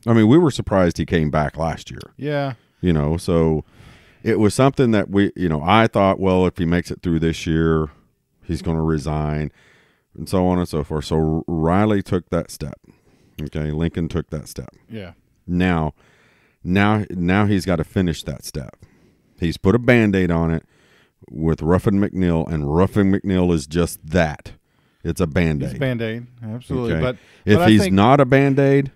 Speaker 1: I mean, we were surprised he came back last year.
Speaker 2: Yeah.
Speaker 1: So it was something that I thought, well, if he makes it through this year, he's going to resign, and so on and so forth. So Riley took that step. Okay, Lincoln took that step.
Speaker 2: Yeah.
Speaker 1: Now he's got to finish that step. He's put a Band-Aid on it with Ruffin McNeil, and Ruffin McNeil is just that. It's a Band-Aid.
Speaker 2: It's a Band-Aid, absolutely.
Speaker 1: Okay?
Speaker 2: But
Speaker 1: if
Speaker 2: I
Speaker 1: he's
Speaker 2: think,
Speaker 1: not a Band-Aid,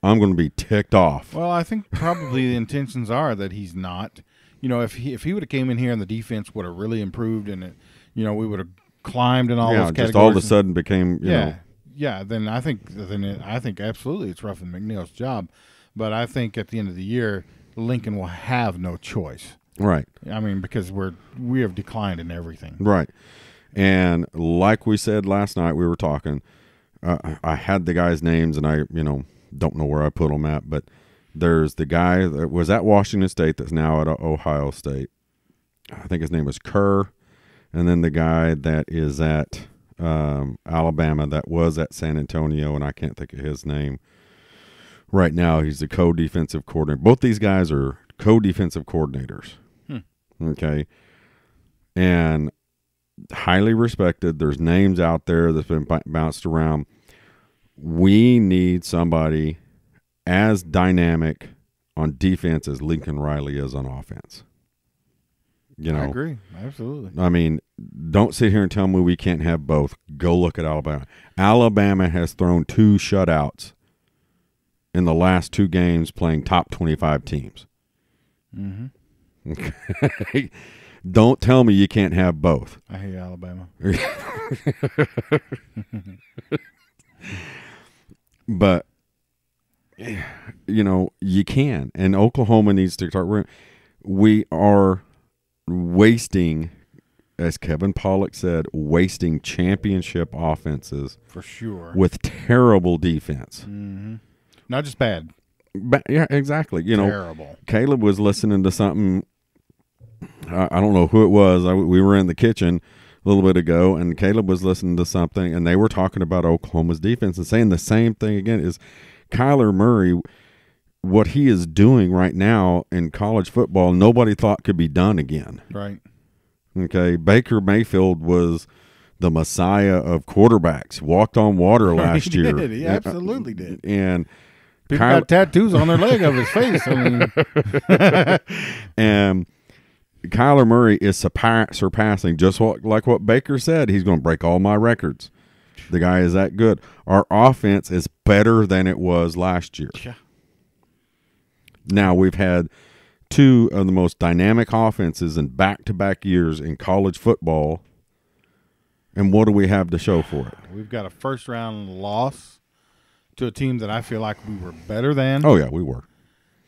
Speaker 1: I'm going to be ticked off.
Speaker 2: well, I think probably the intentions are that he's not. If he would have came in here and the defense would have really improved and it, we would have climbed in all those categories.
Speaker 1: Just all of a sudden became
Speaker 2: Then I think absolutely it's Ruffin McNeil's job, but I think at the end of the year Lincoln will have no choice.
Speaker 1: Right.
Speaker 2: I mean, because we have declined in everything.
Speaker 1: Right. And like we said last night, we were talking. I had the guys' names, and I don't know where I put them at, but there's the guy that was at Washington State that's now at Ohio State. I think his name is Kerr. And then the guy that is at Alabama that was at San Antonio, and I can't think of his name right now. He's the co-defensive coordinator. Both these guys are co-defensive coordinators. Okay. And highly respected. There's names out there that's been bounced around. We need somebody as dynamic on defense as Lincoln Riley is on offense.
Speaker 2: I agree. Absolutely.
Speaker 1: I mean, don't sit here and tell me we can't have both. Go look at Alabama. Alabama has thrown 2 shutouts in the last 2 games playing top 25 teams.
Speaker 2: Mm-hmm.
Speaker 1: Okay. Don't tell me you can't have both.
Speaker 2: I hate Alabama.
Speaker 1: But, you can. And Oklahoma needs to start. We are wasting, as Kevin Pollak said, wasting championship offenses.
Speaker 2: For sure.
Speaker 1: With terrible defense.
Speaker 2: Mm-hmm. Not just bad.
Speaker 1: Yeah, exactly.
Speaker 2: Terrible.
Speaker 1: Caleb was listening to something. I don't know who it was. We were in the kitchen a little bit ago, and Caleb was listening to something, and they were talking about Oklahoma's defense and saying the same thing again. Is Kyler Murray, what he is doing right now in college football, nobody thought could be done again.
Speaker 2: Right.
Speaker 1: Okay. Baker Mayfield was the messiah of quarterbacks, walked on water last year.
Speaker 2: Did. He absolutely did.
Speaker 1: And
Speaker 2: people got tattoos on their leg of his face. I mean,
Speaker 1: and Kyler Murray is surpassing just like what Baker said. He's going to break all my records. The guy is that good. Our offense is better than it was last year.
Speaker 2: Yeah.
Speaker 1: Now, we've had 2 of the most dynamic offenses in back-to-back years in college football. And what do we have to show for it?
Speaker 2: We've got a first-round loss to a team that I feel like we were better than.
Speaker 1: Oh, yeah, we were.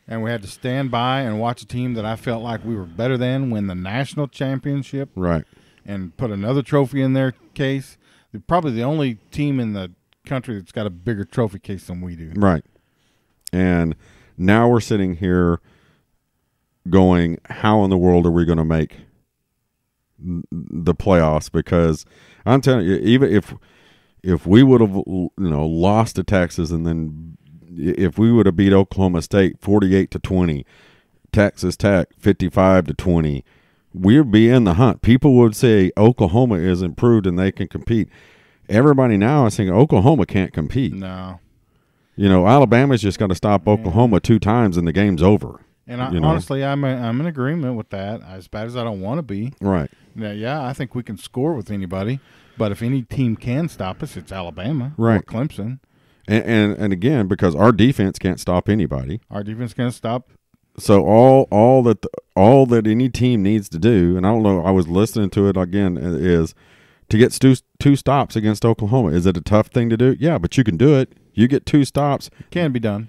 Speaker 2: And we had to stand by and watch a team that I felt like we were better than win the national championship.
Speaker 1: Right.
Speaker 2: And put another trophy in their case. They're probably the only team in the country that's got a bigger trophy case than we do.
Speaker 1: Right. And now we're sitting here going, how in the world are we going to make the playoffs? Because I'm telling you, even if we would have lost to Texas, and then if we would have beat Oklahoma State 48-20, Texas Tech 55-20, we'd be in the hunt. People would say Oklahoma is improved and they can compete. Everybody now is saying Oklahoma can't compete.
Speaker 2: No.
Speaker 1: Alabama's just got to stop Oklahoma 2 times and the game's over.
Speaker 2: And honestly, I'm in agreement with that. As bad as I don't want to be.
Speaker 1: Right.
Speaker 2: Now, yeah, I think we can score with anybody. But if any team can stop us, it's Alabama
Speaker 1: or
Speaker 2: Clemson.
Speaker 1: And again, because our defense can't stop anybody.
Speaker 2: Our defense can't stop.
Speaker 1: So all that any team needs to do, and I don't know, I was listening to it again, is to get 2 stops against Oklahoma. Is it a tough thing to do? Yeah, but you can do it. You get 2 stops.
Speaker 2: It can be done.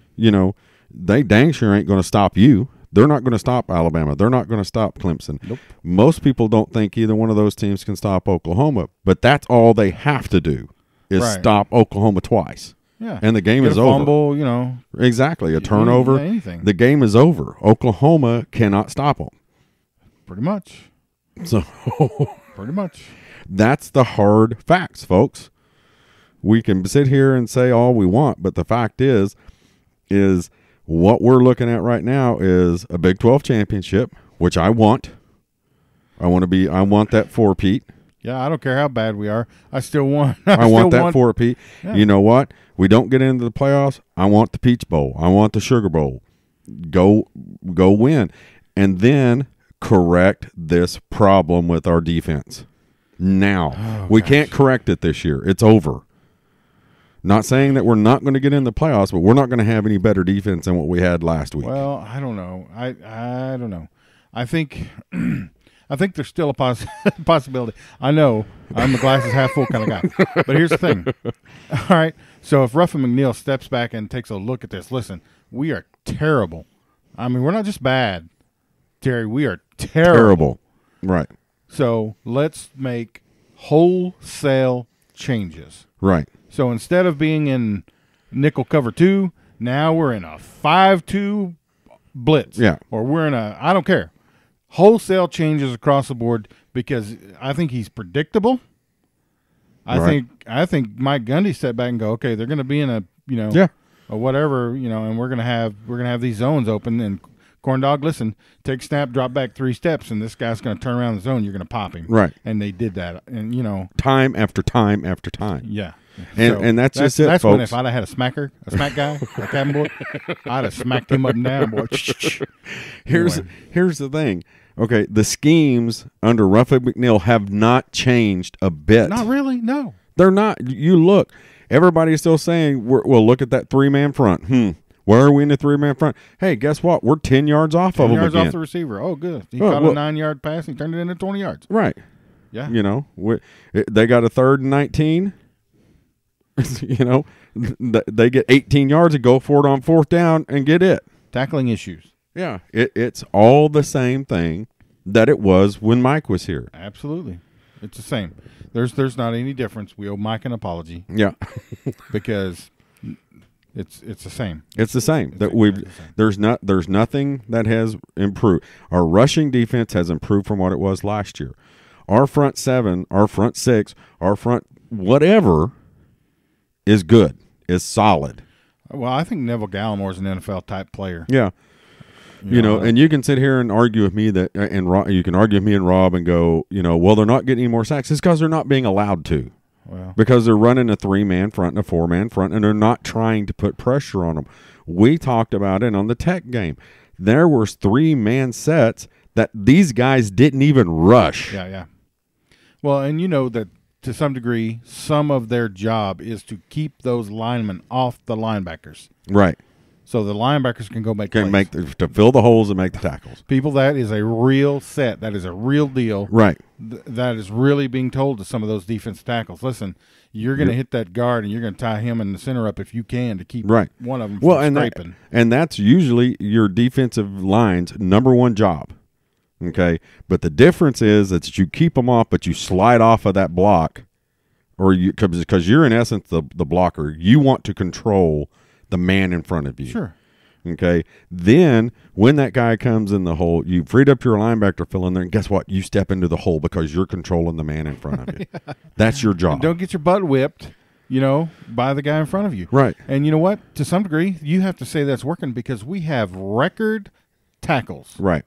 Speaker 1: They dang sure ain't going to stop you. They're not going to stop Alabama. They're not going to stop Clemson.
Speaker 2: Nope.
Speaker 1: Most people don't think either one of those teams can stop Oklahoma, but that's all they have to do is stop Oklahoma twice.
Speaker 2: Yeah.
Speaker 1: And the game is over.
Speaker 2: Fumble,
Speaker 1: Exactly. A turnover.
Speaker 2: Anything.
Speaker 1: The game is over. Oklahoma cannot stop them.
Speaker 2: Pretty much.
Speaker 1: So
Speaker 2: pretty much.
Speaker 1: That's the hard facts, folks. We can sit here and say all we want, but the fact is what we're looking at right now is a Big 12 championship. which I want. I want that 4-peat.
Speaker 2: Yeah, I don't care how bad we are. I still want.
Speaker 1: I want that 4-peat.
Speaker 2: Yeah.
Speaker 1: You know what? We don't get into the playoffs. I want the Peach Bowl. I want the Sugar Bowl. Go win, and then correct this problem with our defense. Now we can't correct it this year. It's over. Not saying that we're not going to get in the playoffs, but we're not going to have any better defense than what we had last week.
Speaker 2: Well, I don't know. I don't know. I think there's still a possibility. I know I'm the glasses half full kind of guy. But here's the thing. All right. So if Ruffin McNeil steps back and takes a look at this, listen, we are terrible. I mean, we're not just bad, Terry. We are terrible.
Speaker 1: Right.
Speaker 2: So let's make wholesale changes.
Speaker 1: Right.
Speaker 2: So instead of being in nickel cover 2, now we're in a 5-2 blitz.
Speaker 1: Yeah.
Speaker 2: Or we're in I don't care. Wholesale changes across the board because I think he's predictable. I think Mike Gundy sat back and go, okay, they're going to be in a or whatever, and we're gonna have these zones open. And Corn Dog, listen, take snap, drop back 3 steps, and this guy's going to turn around the zone. You're going to pop him.
Speaker 1: Right.
Speaker 2: And they did that, and
Speaker 1: time after time after time.
Speaker 2: Yeah.
Speaker 1: And that's just it,
Speaker 2: that's
Speaker 1: folks.
Speaker 2: When if I'd have had a smack guy, a cabin boy, I'd have smacked him up and down, boy.
Speaker 1: Here's the thing. Okay, the schemes under Ruffin McNeil have not changed a bit.
Speaker 2: Not really, no.
Speaker 1: They're not. You look, everybody's still saying, well, look at that 3-man front. Where are we in the 3-man front? Hey, guess what? We're 10 yards off of them
Speaker 2: 10 yards
Speaker 1: again.
Speaker 2: off the receiver. Oh, good. He caught a 9-yard pass and he turned it into 20 yards.
Speaker 1: Right.
Speaker 2: Yeah.
Speaker 1: They got a 3rd and 19. They get 18 yards and go for it on 4th down and get it.
Speaker 2: Tackling issues.
Speaker 1: Yeah, it's all the same thing that it was when Mike was here.
Speaker 2: Absolutely. It's the same. There's not any difference. We owe Mike an apology.
Speaker 1: Yeah.
Speaker 2: Because it's the same.
Speaker 1: It's the same. There's nothing that has improved. Our rushing defense has improved from what it was last year. Our front 7, our front 6, our front whatever is good, is solid.
Speaker 2: Well, I think Neville Gallimore's an NFL type player.
Speaker 1: Yeah. And you can sit here and argue with me you can argue with me and Rob and go, well, they're not getting any more sacks. It's because they're not being allowed to.
Speaker 2: Well,
Speaker 1: because they're running a 3-man front and a 4-man front, and they're not trying to put pressure on them. We talked about it on the Tech game. There was 3-man sets that these guys didn't even rush.
Speaker 2: Yeah. Well, and that to some degree, some of their job is to keep those linemen off the linebackers.
Speaker 1: Right.
Speaker 2: So the linebackers can go make plays.
Speaker 1: To fill the holes and make the tackles.
Speaker 2: People, that is a real set. That is a real deal.
Speaker 1: Right.
Speaker 2: That is really being told to some of those defensive tackles. Listen, you're going to hit that guard and you're going to tie him in the center up if you can to keep one of them from scraping.
Speaker 1: And that's usually your defensive line's number one job. Okay? But the difference is that you keep them off, but you slide off of that block, because you're in essence the blocker. You want to control the man in front of you.
Speaker 2: Sure.
Speaker 1: Okay. Then when that guy comes in the hole, you freed up your linebacker to fill in there, and guess what? You step into the hole because you're controlling the man in front of you. That's your job.
Speaker 2: And don't get your butt whipped, by the guy in front of you.
Speaker 1: Right.
Speaker 2: And you know what? To some degree, you have to say that's working because we have record tackles.
Speaker 1: Right.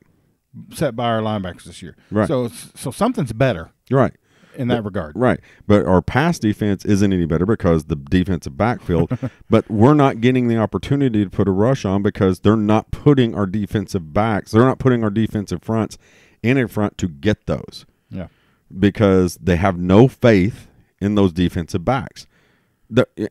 Speaker 2: Set by our linebackers this year.
Speaker 1: Right.
Speaker 2: So something's better.
Speaker 1: Right.
Speaker 2: In that regard.
Speaker 1: Right. But our pass defense isn't any better because the defensive backfield, but we're not getting the opportunity to put a rush on because they're not putting our defensive backs, they're not putting our defensive fronts in front to get those.
Speaker 2: Yeah.
Speaker 1: Because they have no faith in those defensive backs.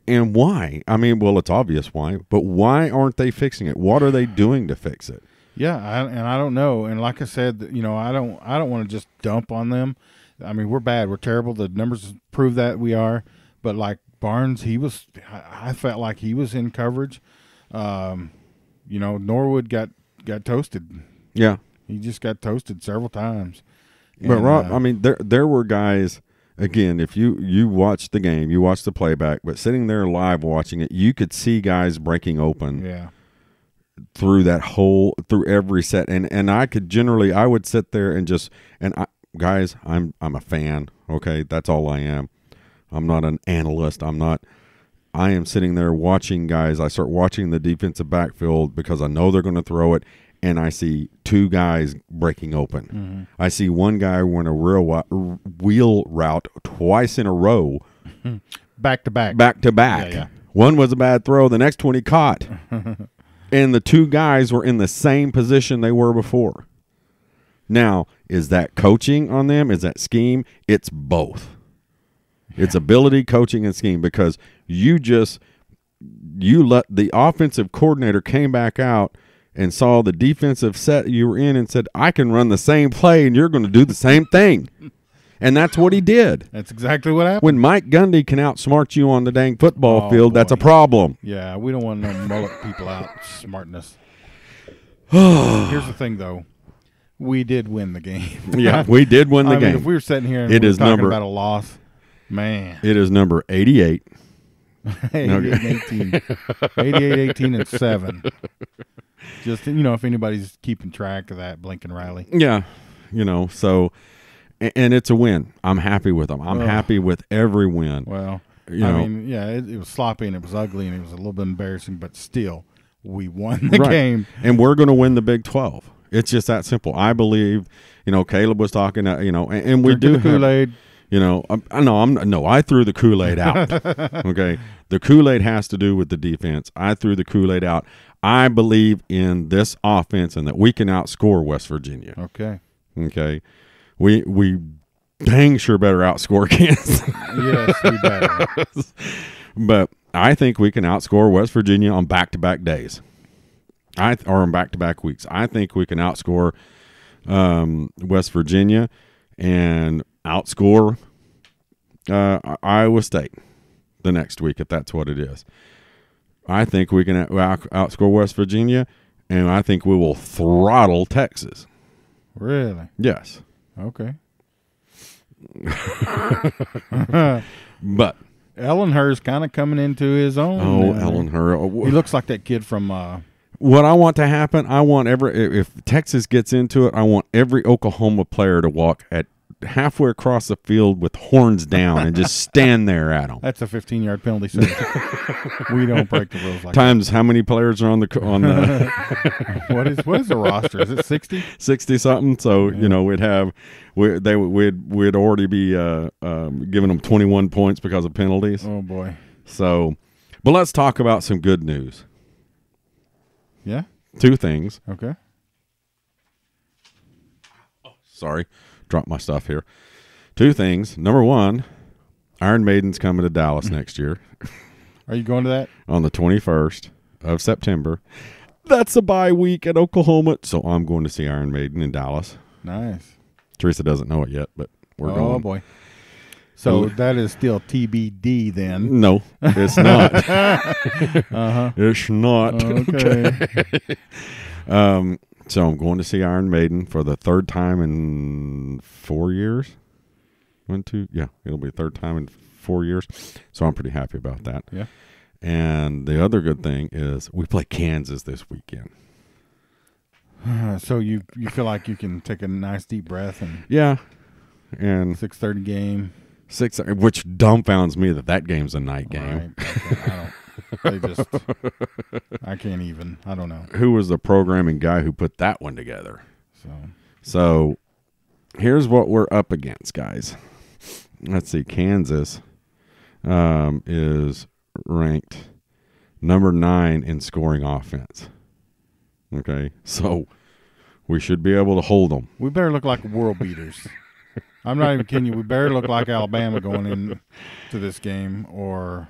Speaker 1: And why? I mean, well, it's obvious why, but why aren't they fixing it? What are they doing to fix it?
Speaker 2: Yeah, I don't know. And like I said, I don't want to just dump on them. I mean, we're bad. We're terrible. The numbers prove that we are. But like Barnes, I felt like he was in coverage. Norwood got toasted.
Speaker 1: Yeah.
Speaker 2: He just got toasted several times.
Speaker 1: But Rob, I mean, there were guys, again, if you watched the game, you watched the playback, but sitting there live watching it, you could see guys breaking open.
Speaker 2: Yeah.
Speaker 1: Through every set. And I would sit there and guys, I'm a fan. Okay, that's all I am. I'm not an analyst. I am sitting there watching guys. I start watching the defensive backfield because I know they're going to throw it, and I see two guys breaking open. I see one guy run a wheel route twice in a row.
Speaker 2: Back to back.
Speaker 1: Back to back.
Speaker 2: Yeah.
Speaker 1: One was a bad throw. The next one he caught. And the two guys were in the same position they were before. Now, is that coaching on them? Is that scheme? It's both. It's ability, coaching, and scheme, because you let the offensive coordinator came back out and saw the defensive set you were in and said, I can run the same play and you're going to do the same thing. And that's what he did.
Speaker 2: That's exactly what happened.
Speaker 1: When Mike Gundy can outsmart you on the dang football field, that's a problem.
Speaker 2: Yeah, we don't want no mullet people out smartness. Here's the thing, though. We did win the game.
Speaker 1: Yeah, we did win the game.
Speaker 2: If we were sitting here and
Speaker 1: it is
Speaker 2: talking about a loss, man.
Speaker 1: It is number 88.
Speaker 2: 88-18. 88-18-7. Just, if anybody's keeping track of that, Blinken Riley.
Speaker 1: Yeah, so... And it's a win. I'm happy with them. I'm happy with every win.
Speaker 2: Well, it was sloppy and it was ugly and it was a little bit embarrassing, but still, we won the game. And
Speaker 1: we're going to win the Big 12. It's just that simple. I believe, Caleb was talking, and we do
Speaker 2: Kool-Aid.
Speaker 1: I threw the Kool-Aid out. Okay. The Kool-Aid has to do with the defense. I threw the Kool-Aid out. I believe in this offense and that we can outscore West Virginia. Okay. We dang sure better outscore Kansas.
Speaker 2: Yes, we better.
Speaker 1: But I think we can outscore West Virginia on back-to-back days. Or on back-to-back weeks. I think we can outscore West Virginia and outscore Iowa State the next week, if that's what it is. I think we can outscore West Virginia, and I think we will throttle Texas.
Speaker 2: Really?
Speaker 1: Yes.
Speaker 2: Okay.
Speaker 1: But
Speaker 2: Ellenher's kind of coming into his own.
Speaker 1: Oh, Ellenher.
Speaker 2: He looks like that kid from
Speaker 1: what I want to happen, if Texas gets into it, I want every Oklahoma player to walk at halfway across the field with horns down and just stand there at them.
Speaker 2: That's a 15-yard penalty. So we don't break the rules like
Speaker 1: Times that. How many players are on the
Speaker 2: what is the roster? Is it 60?
Speaker 1: 60 something. So we'd already be giving them 21 points because of penalties.
Speaker 2: Oh boy.
Speaker 1: So, but let's talk about some good news.
Speaker 2: Yeah.
Speaker 1: Two things.
Speaker 2: Okay.
Speaker 1: Oh, sorry. Dropped my stuff here. Two things. Number one, Iron Maiden's coming to Dallas next year.
Speaker 2: Are you going to that?
Speaker 1: On the 21st of September. That's a bye week at Oklahoma, so I'm going to see Iron Maiden in Dallas.
Speaker 2: Nice.
Speaker 1: Teresa doesn't know it yet, but we're going.
Speaker 2: Oh, boy. So that is still TBD then?
Speaker 1: No, it's not.
Speaker 2: Uh-huh.
Speaker 1: It's not.
Speaker 2: Okay.
Speaker 1: So I'm going to see Iron Maiden for the third time in 4 years. 1, 2, yeah, it'll be the third time in 4 years. So I'm pretty happy about that.
Speaker 2: Yeah.
Speaker 1: And the other good thing is we play Kansas this weekend.
Speaker 2: So you feel like you can take a nice deep breath and
Speaker 1: and
Speaker 2: 6:30 game,
Speaker 1: which dumbfounds me that game's a night game.
Speaker 2: Right. I can't even. I don't know.
Speaker 1: Who was the programming guy who put that one together? So here's what we're up against, guys. Let's see. Kansas is ranked number 9 in scoring offense. Okay, so we should be able to hold them.
Speaker 2: We better look like world beaters. I'm not even kidding you. We better look like Alabama going into this game, or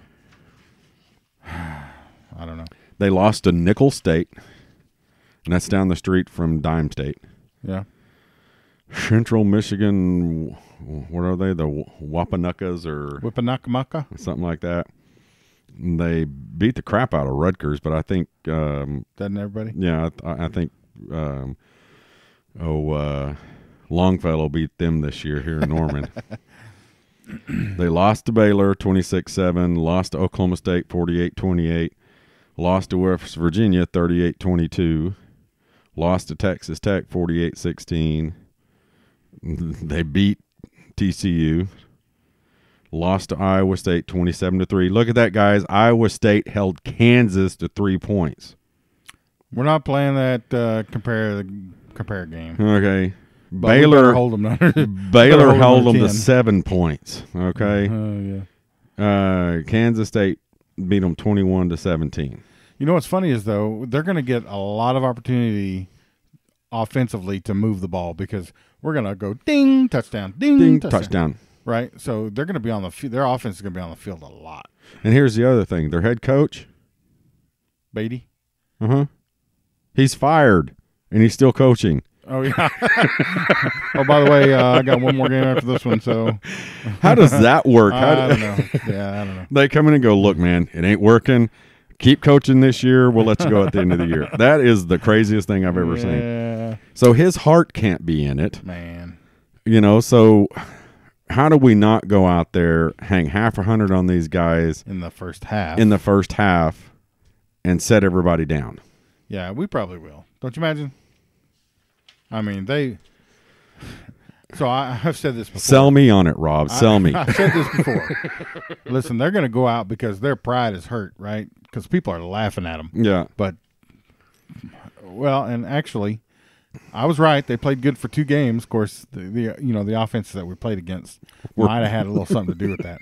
Speaker 2: I don't know.
Speaker 1: They lost to Nickel State, and that's down the street from Dime State.
Speaker 2: Yeah.
Speaker 1: Central Michigan, what are they? The Wapanuckas or
Speaker 2: Whippanacamacka?
Speaker 1: Something like that. They beat the crap out of Rutgers, but I think
Speaker 2: doesn't everybody?
Speaker 1: Yeah, I think Longfellow beat them this year here in Norman. They lost to Baylor 26-7, lost to Oklahoma State 48-28, lost to West Virginia 38-22, lost to Texas Tech 48-16. They beat TCU. Lost to Iowa State 27-3. Look at that, guys. Iowa State held Kansas to 3 points.
Speaker 2: We're not playing that compare game.
Speaker 1: Okay.
Speaker 2: But Baylor hold them under.
Speaker 1: Baylor held them to 7 points. Okay.
Speaker 2: Yeah.
Speaker 1: Kansas State beat them 21-17.
Speaker 2: You know what's funny is though they're going to get a lot of opportunity offensively to move the ball because we're going to go ding touchdown, ding touchdown. Right. So they're going to be on the field. Their offense is going to be on the field a lot.
Speaker 1: And here's the other thing: their head coach,
Speaker 2: Beatty.
Speaker 1: He's fired, and he's still coaching.
Speaker 2: Oh, yeah. Oh, by the way, I got one more game after this one. So,
Speaker 1: how does that work?
Speaker 2: I don't know. Yeah, I don't know.
Speaker 1: They come in and go, look, man, it ain't working. Keep coaching this year. We'll let you go at the end of the year. That is the craziest thing I've ever seen. So his heart can't be in it.
Speaker 2: Man.
Speaker 1: So how do we not go out there, hang half 100 on these guys
Speaker 2: in the first half?
Speaker 1: And set everybody down.
Speaker 2: Yeah, we probably will. Don't you imagine? I mean, So I've said this before.
Speaker 1: Sell me on it, Rob. Sell me.
Speaker 2: I've said this before. Listen, they're going to go out because their pride is hurt, right? Because people are laughing at them.
Speaker 1: Yeah.
Speaker 2: But, and actually, I was right. They played good for 2 games. Of course, the offenses that we played against might have had a little something to do with that.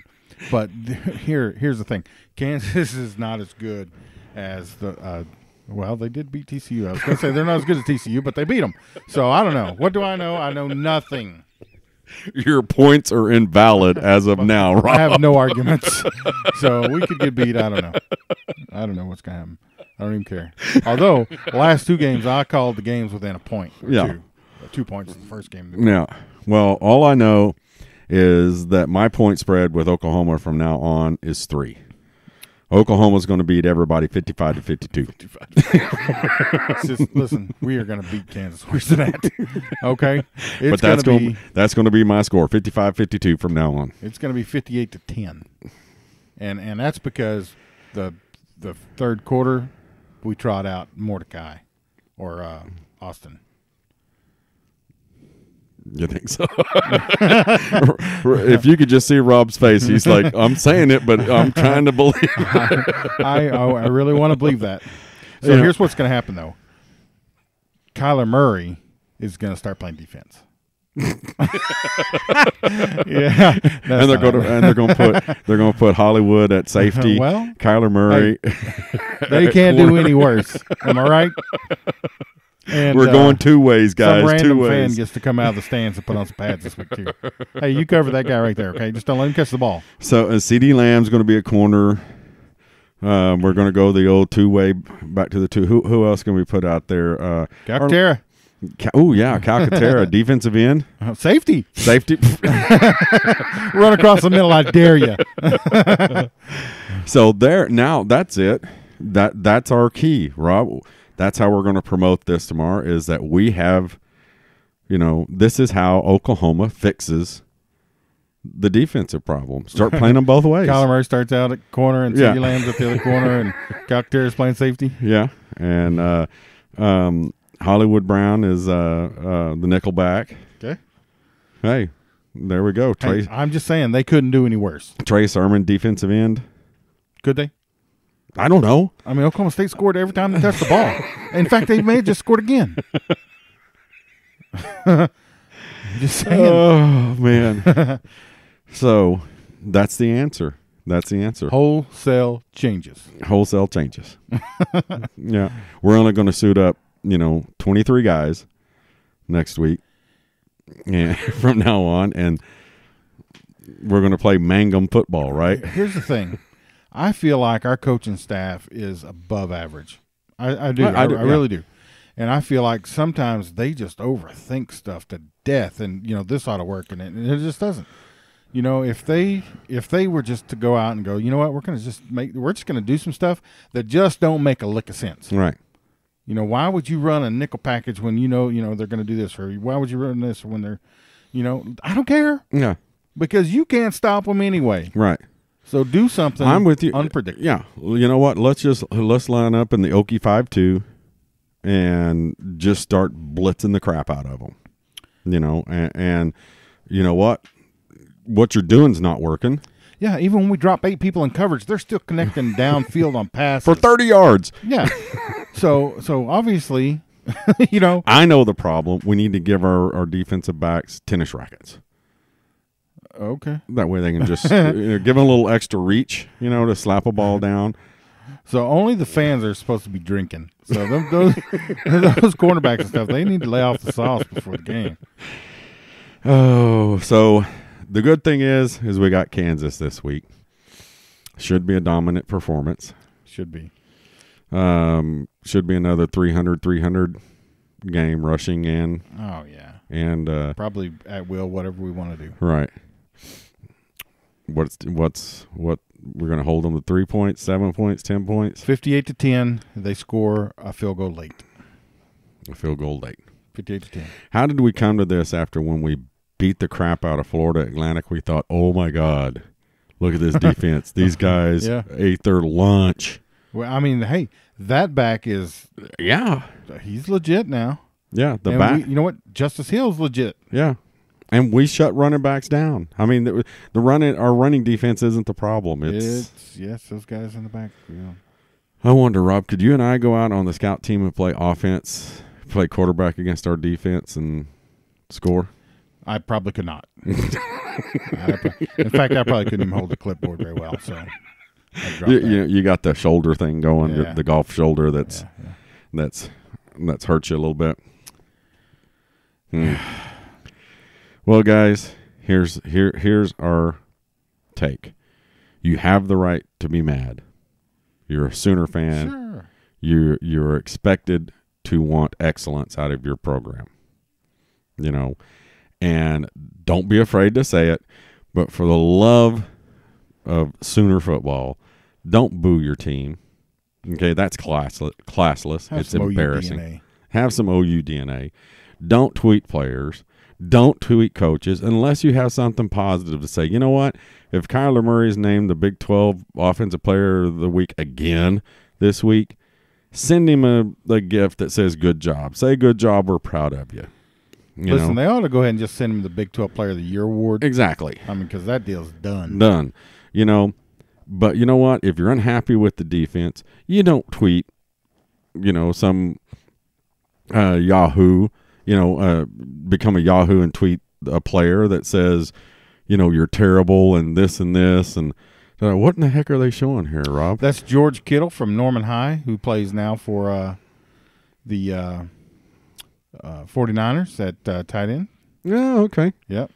Speaker 2: But here's the thing: Kansas is not as good as the. They did beat TCU. I was going to say they're not as good as TCU, but they beat them. So I don't know. What do I know? I know nothing.
Speaker 1: Your points are invalid as of now, Rob.
Speaker 2: I have no arguments. So we could get beat. I don't know. I don't know what's going to happen. I don't even care. Although, the last 2 games, I called the games within a point or 2. 2 points in the first game.
Speaker 1: Yeah. Well, all I know is that my point spread with Oklahoma from now on is 3. Oklahoma's going to beat everybody 55-52.
Speaker 2: Listen, we are going to beat Kansas worse than that. Okay?
Speaker 1: That's going to be my score, 55-52 from now on.
Speaker 2: It's going to be 58-10. And that's because the third quarter we trot out Mordecai or Austin.
Speaker 1: You think so? If you could just see Rob's face, he's like, I'm saying it, but I'm trying to believe it.
Speaker 2: I really want to believe that. So here's what's going to happen, though. Kyler Murray is going to start playing defense. Yeah,
Speaker 1: and they're going to put Hollywood at safety.
Speaker 2: Well,
Speaker 1: Kyler Murray.
Speaker 2: They can't do any worse. Am I right? And,
Speaker 1: we're going 2 ways, guys.
Speaker 2: Some random
Speaker 1: 2 ways.
Speaker 2: fan gets to come out of the stands and put on some pads this week too. Hey, you cover that guy right there, okay? Just don't let him catch the ball.
Speaker 1: So CeeDee Lamb's going to be a corner. We're going to go the old 2-way back to the 2. Who else can we put out there?
Speaker 2: Calcaterra.
Speaker 1: Calcaterra, defensive end.
Speaker 2: Safety.
Speaker 1: Run
Speaker 2: across the middle, I dare you.
Speaker 1: So now that's it. That's our key, Rob. That's how we're going to promote this tomorrow, is that we have, this is how Oklahoma fixes the defensive problem. Start playing them both ways.
Speaker 2: Kyler Murray starts out at corner and CeeDee Lamb's at the other corner, and Calcaterra's playing safety.
Speaker 1: Yeah, and Hollywood Brown is the nickel back.
Speaker 2: Okay.
Speaker 1: Hey, there we go.
Speaker 2: Hey, I'm just saying they couldn't do any worse.
Speaker 1: Trey Sermon, defensive end.
Speaker 2: Could they?
Speaker 1: I don't know.
Speaker 2: I mean, Oklahoma State scored every time they touched the ball. In fact, they may have just scored again. Just saying.
Speaker 1: Oh, man. So that's the answer.
Speaker 2: Wholesale changes.
Speaker 1: Yeah. We're only going to suit up, 23 guys next week from now on, and we're going to play Mangum football, right?
Speaker 2: Here's the thing. I feel like our coaching staff is above average. I do. I really do. And I feel like sometimes they just overthink stuff to death, and this ought to work, and it just doesn't. If they were just to go out and go, you know what, we're just going to do some stuff that just don't make a lick of sense.
Speaker 1: Right.
Speaker 2: Why would you run a nickel package when they're going to do this, or why would you run this when they're, I don't care.
Speaker 1: Yeah.
Speaker 2: Because you can't stop them anyway.
Speaker 1: Right.
Speaker 2: So do something.
Speaker 1: I'm with you.
Speaker 2: Unpredictable.
Speaker 1: Yeah. Well, you know what? Let's line up in the Okie 5-2 and just start blitzing the crap out of them. And you know what? What you're doing is not working.
Speaker 2: Yeah, even when we drop 8 people in coverage, they're still connecting downfield on passes.
Speaker 1: For 30 yards.
Speaker 2: Yeah. So obviously, you know.
Speaker 1: I know the problem. We need to give our defensive backs tennis rackets.
Speaker 2: Okay.
Speaker 1: That way they can just give them a little extra reach, to slap a ball down.
Speaker 2: So only the fans are supposed to be drinking. So those cornerbacks and stuff, they need to lay off the sauce before the game.
Speaker 1: Oh, so the good thing is we got Kansas this week. Should be a dominant performance.
Speaker 2: Should be.
Speaker 1: Should be another 300 game rushing and
Speaker 2: probably at will, whatever we want to do.
Speaker 1: Right. What we're going to hold them to 3 points, 7 points, 10 points.
Speaker 2: 58-10. They score a field goal late. 58-10.
Speaker 1: How did we come to this after when we beat the crap out of Florida Atlantic? We thought, oh my God, look at this defense. These guys ate their lunch.
Speaker 2: Well, I mean, hey, that back is he's legit now.
Speaker 1: Yeah, back.
Speaker 2: You know what? Justice Hill's legit.
Speaker 1: Yeah. And we shut running backs down. I mean, our running defense isn't the problem. It's
Speaker 2: those guys in the back. Yeah.
Speaker 1: I wonder, Rob, could you and I go out on the scout team and play offense, play quarterback against our defense, and score?
Speaker 2: I probably could not. In fact, I probably couldn't even hold the clipboard very well. So
Speaker 1: you got the shoulder thing going, the golf shoulder that's hurt you a little bit. Well, guys, here's our take. You have the right to be mad. You're a Sooner fan. Sure. You're expected to want excellence out of your program. And don't be afraid to say it. But for the love of Sooner football, don't boo your team. Okay, that's classless. It's embarrassing. Have some OU DNA. Don't tweet players. Don't tweet coaches unless you have something positive to say. You know what? If Kyler Murray is named the Big 12 Offensive Player of the Week again this week, send him a gift that says good job. Say good job, we're proud of you.
Speaker 2: Listen, they ought to go ahead and just send him the Big 12 Player of the Year award.
Speaker 1: Exactly.
Speaker 2: I mean, because that deal's done.
Speaker 1: Done. But you know what? If you're unhappy with the defense, you don't tweet, some Yahoo, become a Yahoo and tweet a player that says, you're terrible and this and this. And what in the heck are they showing here, Rob?
Speaker 2: That's George Kittle from Norman High, who plays now for the 49ers at tight end.
Speaker 1: Yeah, okay.
Speaker 2: Yep.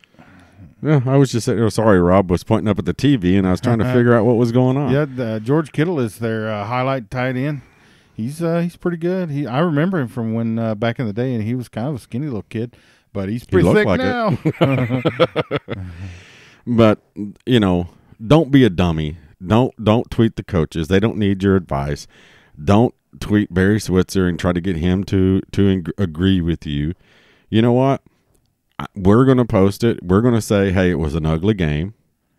Speaker 1: Yeah, I was just sorry, Rob was pointing up at the TV, and I was trying to figure out what was going on.
Speaker 2: Yeah, George Kittle is their highlight tight end. He's pretty good. I remember him from when back in the day, and he was kind of a skinny little kid, but he's pretty thick like now.
Speaker 1: But don't be a dummy. Don't tweet the coaches. They don't need your advice. Don't tweet Barry Switzer and try to get him to agree with you. You know what? We're going to post it. We're going to say, hey, it was an ugly game,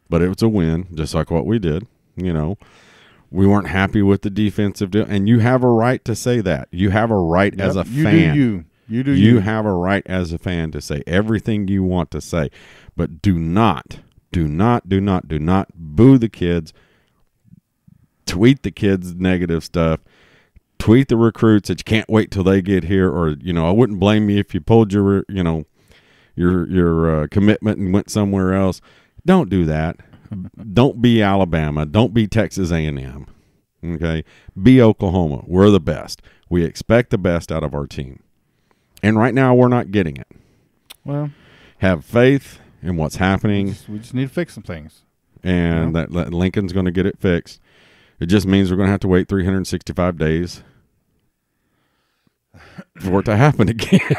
Speaker 1: but it was a win, just like what we did. We weren't happy with the defensive deal, and you have a right to say that. You have a right as a fan. You have a right as a fan to say everything you want to say, but do not boo the kids. Tweet the kids negative stuff. Tweet the recruits that you can't wait till they get here, or I wouldn't blame you if you pulled your commitment and went somewhere else. Don't do that. Don't be Alabama. Don't be Texas A&M. Okay? Be Oklahoma. We're the best. We expect the best out of our team. And right now we're not getting it.
Speaker 2: Well,
Speaker 1: have faith in what's happening.
Speaker 2: We just need to fix some things.
Speaker 1: And that Lincoln's going to get it fixed. It just means we're going to have to wait 365 days for it to happen again.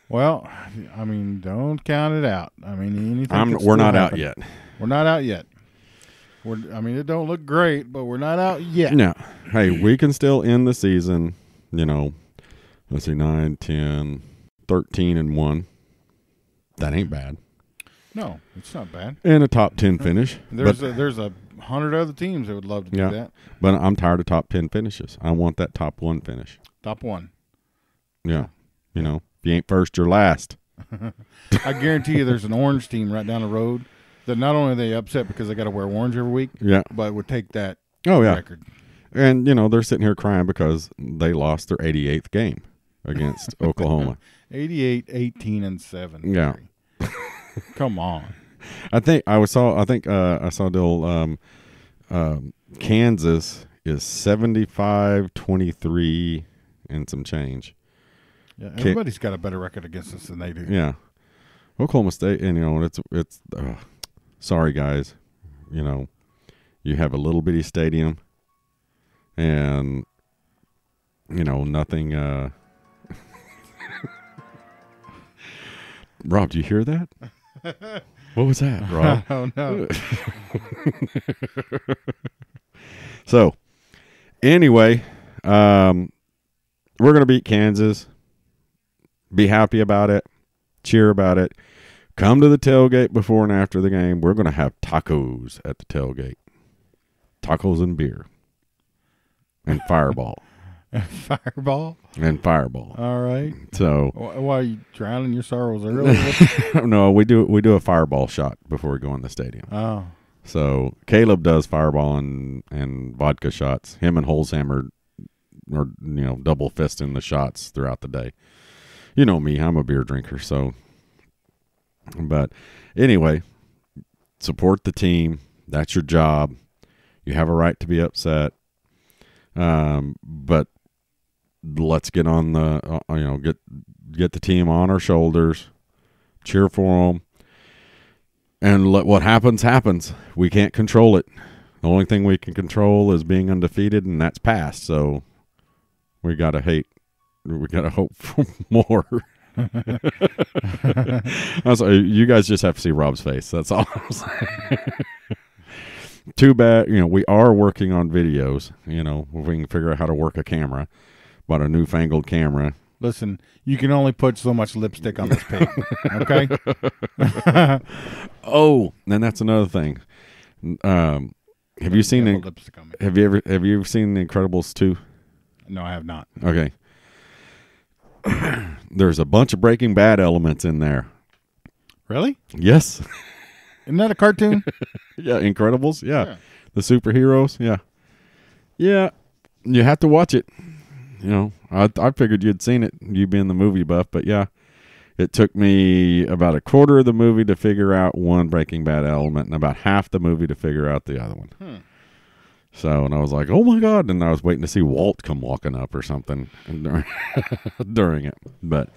Speaker 2: Well, I mean, don't count it out. I mean, anything
Speaker 1: we're not out yet.
Speaker 2: We're not out yet. It don't look great, but we're not out yet.
Speaker 1: No. Hey, we can still end the season, let's see, 9, 10, 13, and 1. That ain't bad.
Speaker 2: No, it's not bad.
Speaker 1: And a top 10 finish.
Speaker 2: There's 100 other teams that would love to do that.
Speaker 1: But I'm tired of top 10 finishes. I want that top 1 finish.
Speaker 2: Top 1.
Speaker 1: Yeah. If you ain't first, you're last.
Speaker 2: I guarantee you there's an orange team right down the road that not only are they upset because they got to wear orange every week, but would take that record.
Speaker 1: And, you know, they're sitting here crying because they lost their 88th game against Oklahoma.
Speaker 2: 88, 18, and 7.
Speaker 1: Yeah.
Speaker 2: Come on.
Speaker 1: I saw the old Kansas is 75-23 and some change.
Speaker 2: Yeah, everybody's got a better record against us than they do.
Speaker 1: Yeah. Oklahoma State, and, you know, it's sorry, guys. You know, you have a little bitty stadium and, you know, nothing. Rob, do you hear that? What was that, Rob?
Speaker 2: Oh, no.
Speaker 1: So, anyway, we're going to beat Kansas. Be happy about it. Cheer about it. Come to the tailgate before and after the game. We're going to have tacos at the tailgate. Tacos and beer. And Fireball.
Speaker 2: Fireball?
Speaker 1: And Fireball.
Speaker 2: All right.
Speaker 1: So,
Speaker 2: why are you drowning your sorrows early?
Speaker 1: no, we do a Fireball shot before we go in the stadium.
Speaker 2: Oh.
Speaker 1: So Caleb does Fireball and vodka shots. Him and Holzhammer are, you know, double fisting the shots throughout the day. You know me, I'm a beer drinker. So, but anyway, support the team. That's your job. You have a right to be upset. But let's get on the get the team on our shoulders, cheer for them. And let what happens. We can't control it. The only thing we can control is being undefeated, and that's past. So we gotta hope for more. You guys just have to see Rob's face. That's all I'm saying. Too bad. You know, we are working on videos. You know, if we can figure out how to work a camera, bought a newfangled camera.
Speaker 2: Listen, you can only put so much lipstick on this pig, okay?
Speaker 1: Oh, and that's another thing. Have you seen
Speaker 2: lipstick on me.
Speaker 1: Have you ever seen The Incredibles 2?
Speaker 2: No, I have not.
Speaker 1: Okay. There's a bunch of Breaking Bad elements in there.
Speaker 2: Really?
Speaker 1: Yes.
Speaker 2: Isn't that a cartoon?
Speaker 1: Yeah, Incredibles. Yeah. The superheroes. Yeah. Yeah. You have to watch it. You know, I figured you'd seen it, you being the movie buff, but yeah, it took me about a quarter of the movie to figure out one Breaking Bad element and about half the movie to figure out the other one. So, and I was like, oh my God. And I was waiting to see Walt come walking up or something during it. But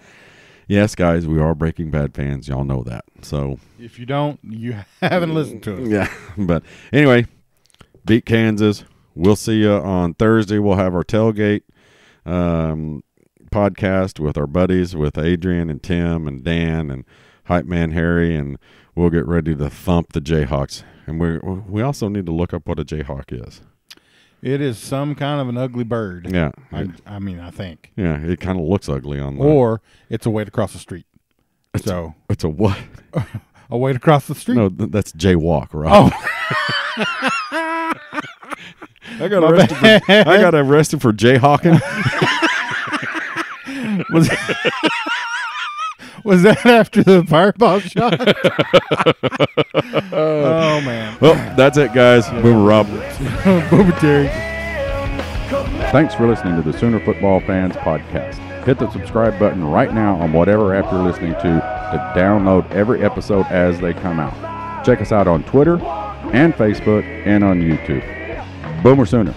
Speaker 1: yes, guys, we are Breaking Bad fans. Y'all know that. So
Speaker 2: if you don't, you haven't listened to it.
Speaker 1: Yeah. But anyway, beat Kansas. We'll see you on Thursday. We'll have our tailgate podcast with our buddies, with Adrian and Tim and Dan and Hype Man Harry, and we'll get ready to thump the Jayhawks. And we also need to look up what a Jayhawk is. It
Speaker 2: is some kind of an ugly bird.
Speaker 1: Yeah.
Speaker 2: I mean, I think.
Speaker 1: Yeah, it kind of looks ugly on the...
Speaker 2: Or it's a way to cross the street. It's a
Speaker 1: what?
Speaker 2: A way to cross the street?
Speaker 1: No, that's jaywalk, right?
Speaker 2: Oh.
Speaker 1: I got arrested for jayhawking.
Speaker 2: Was that after the fireball shot? Oh, man.
Speaker 1: Well, that's it, guys. Boomer Rob.
Speaker 2: Boomer Terry.
Speaker 3: Thanks for listening to the Sooner Football Fans Podcast. Hit the subscribe button right now on whatever app you're listening to download every episode as they come out. Check us out on Twitter and Facebook and on YouTube. Boomer Sooner.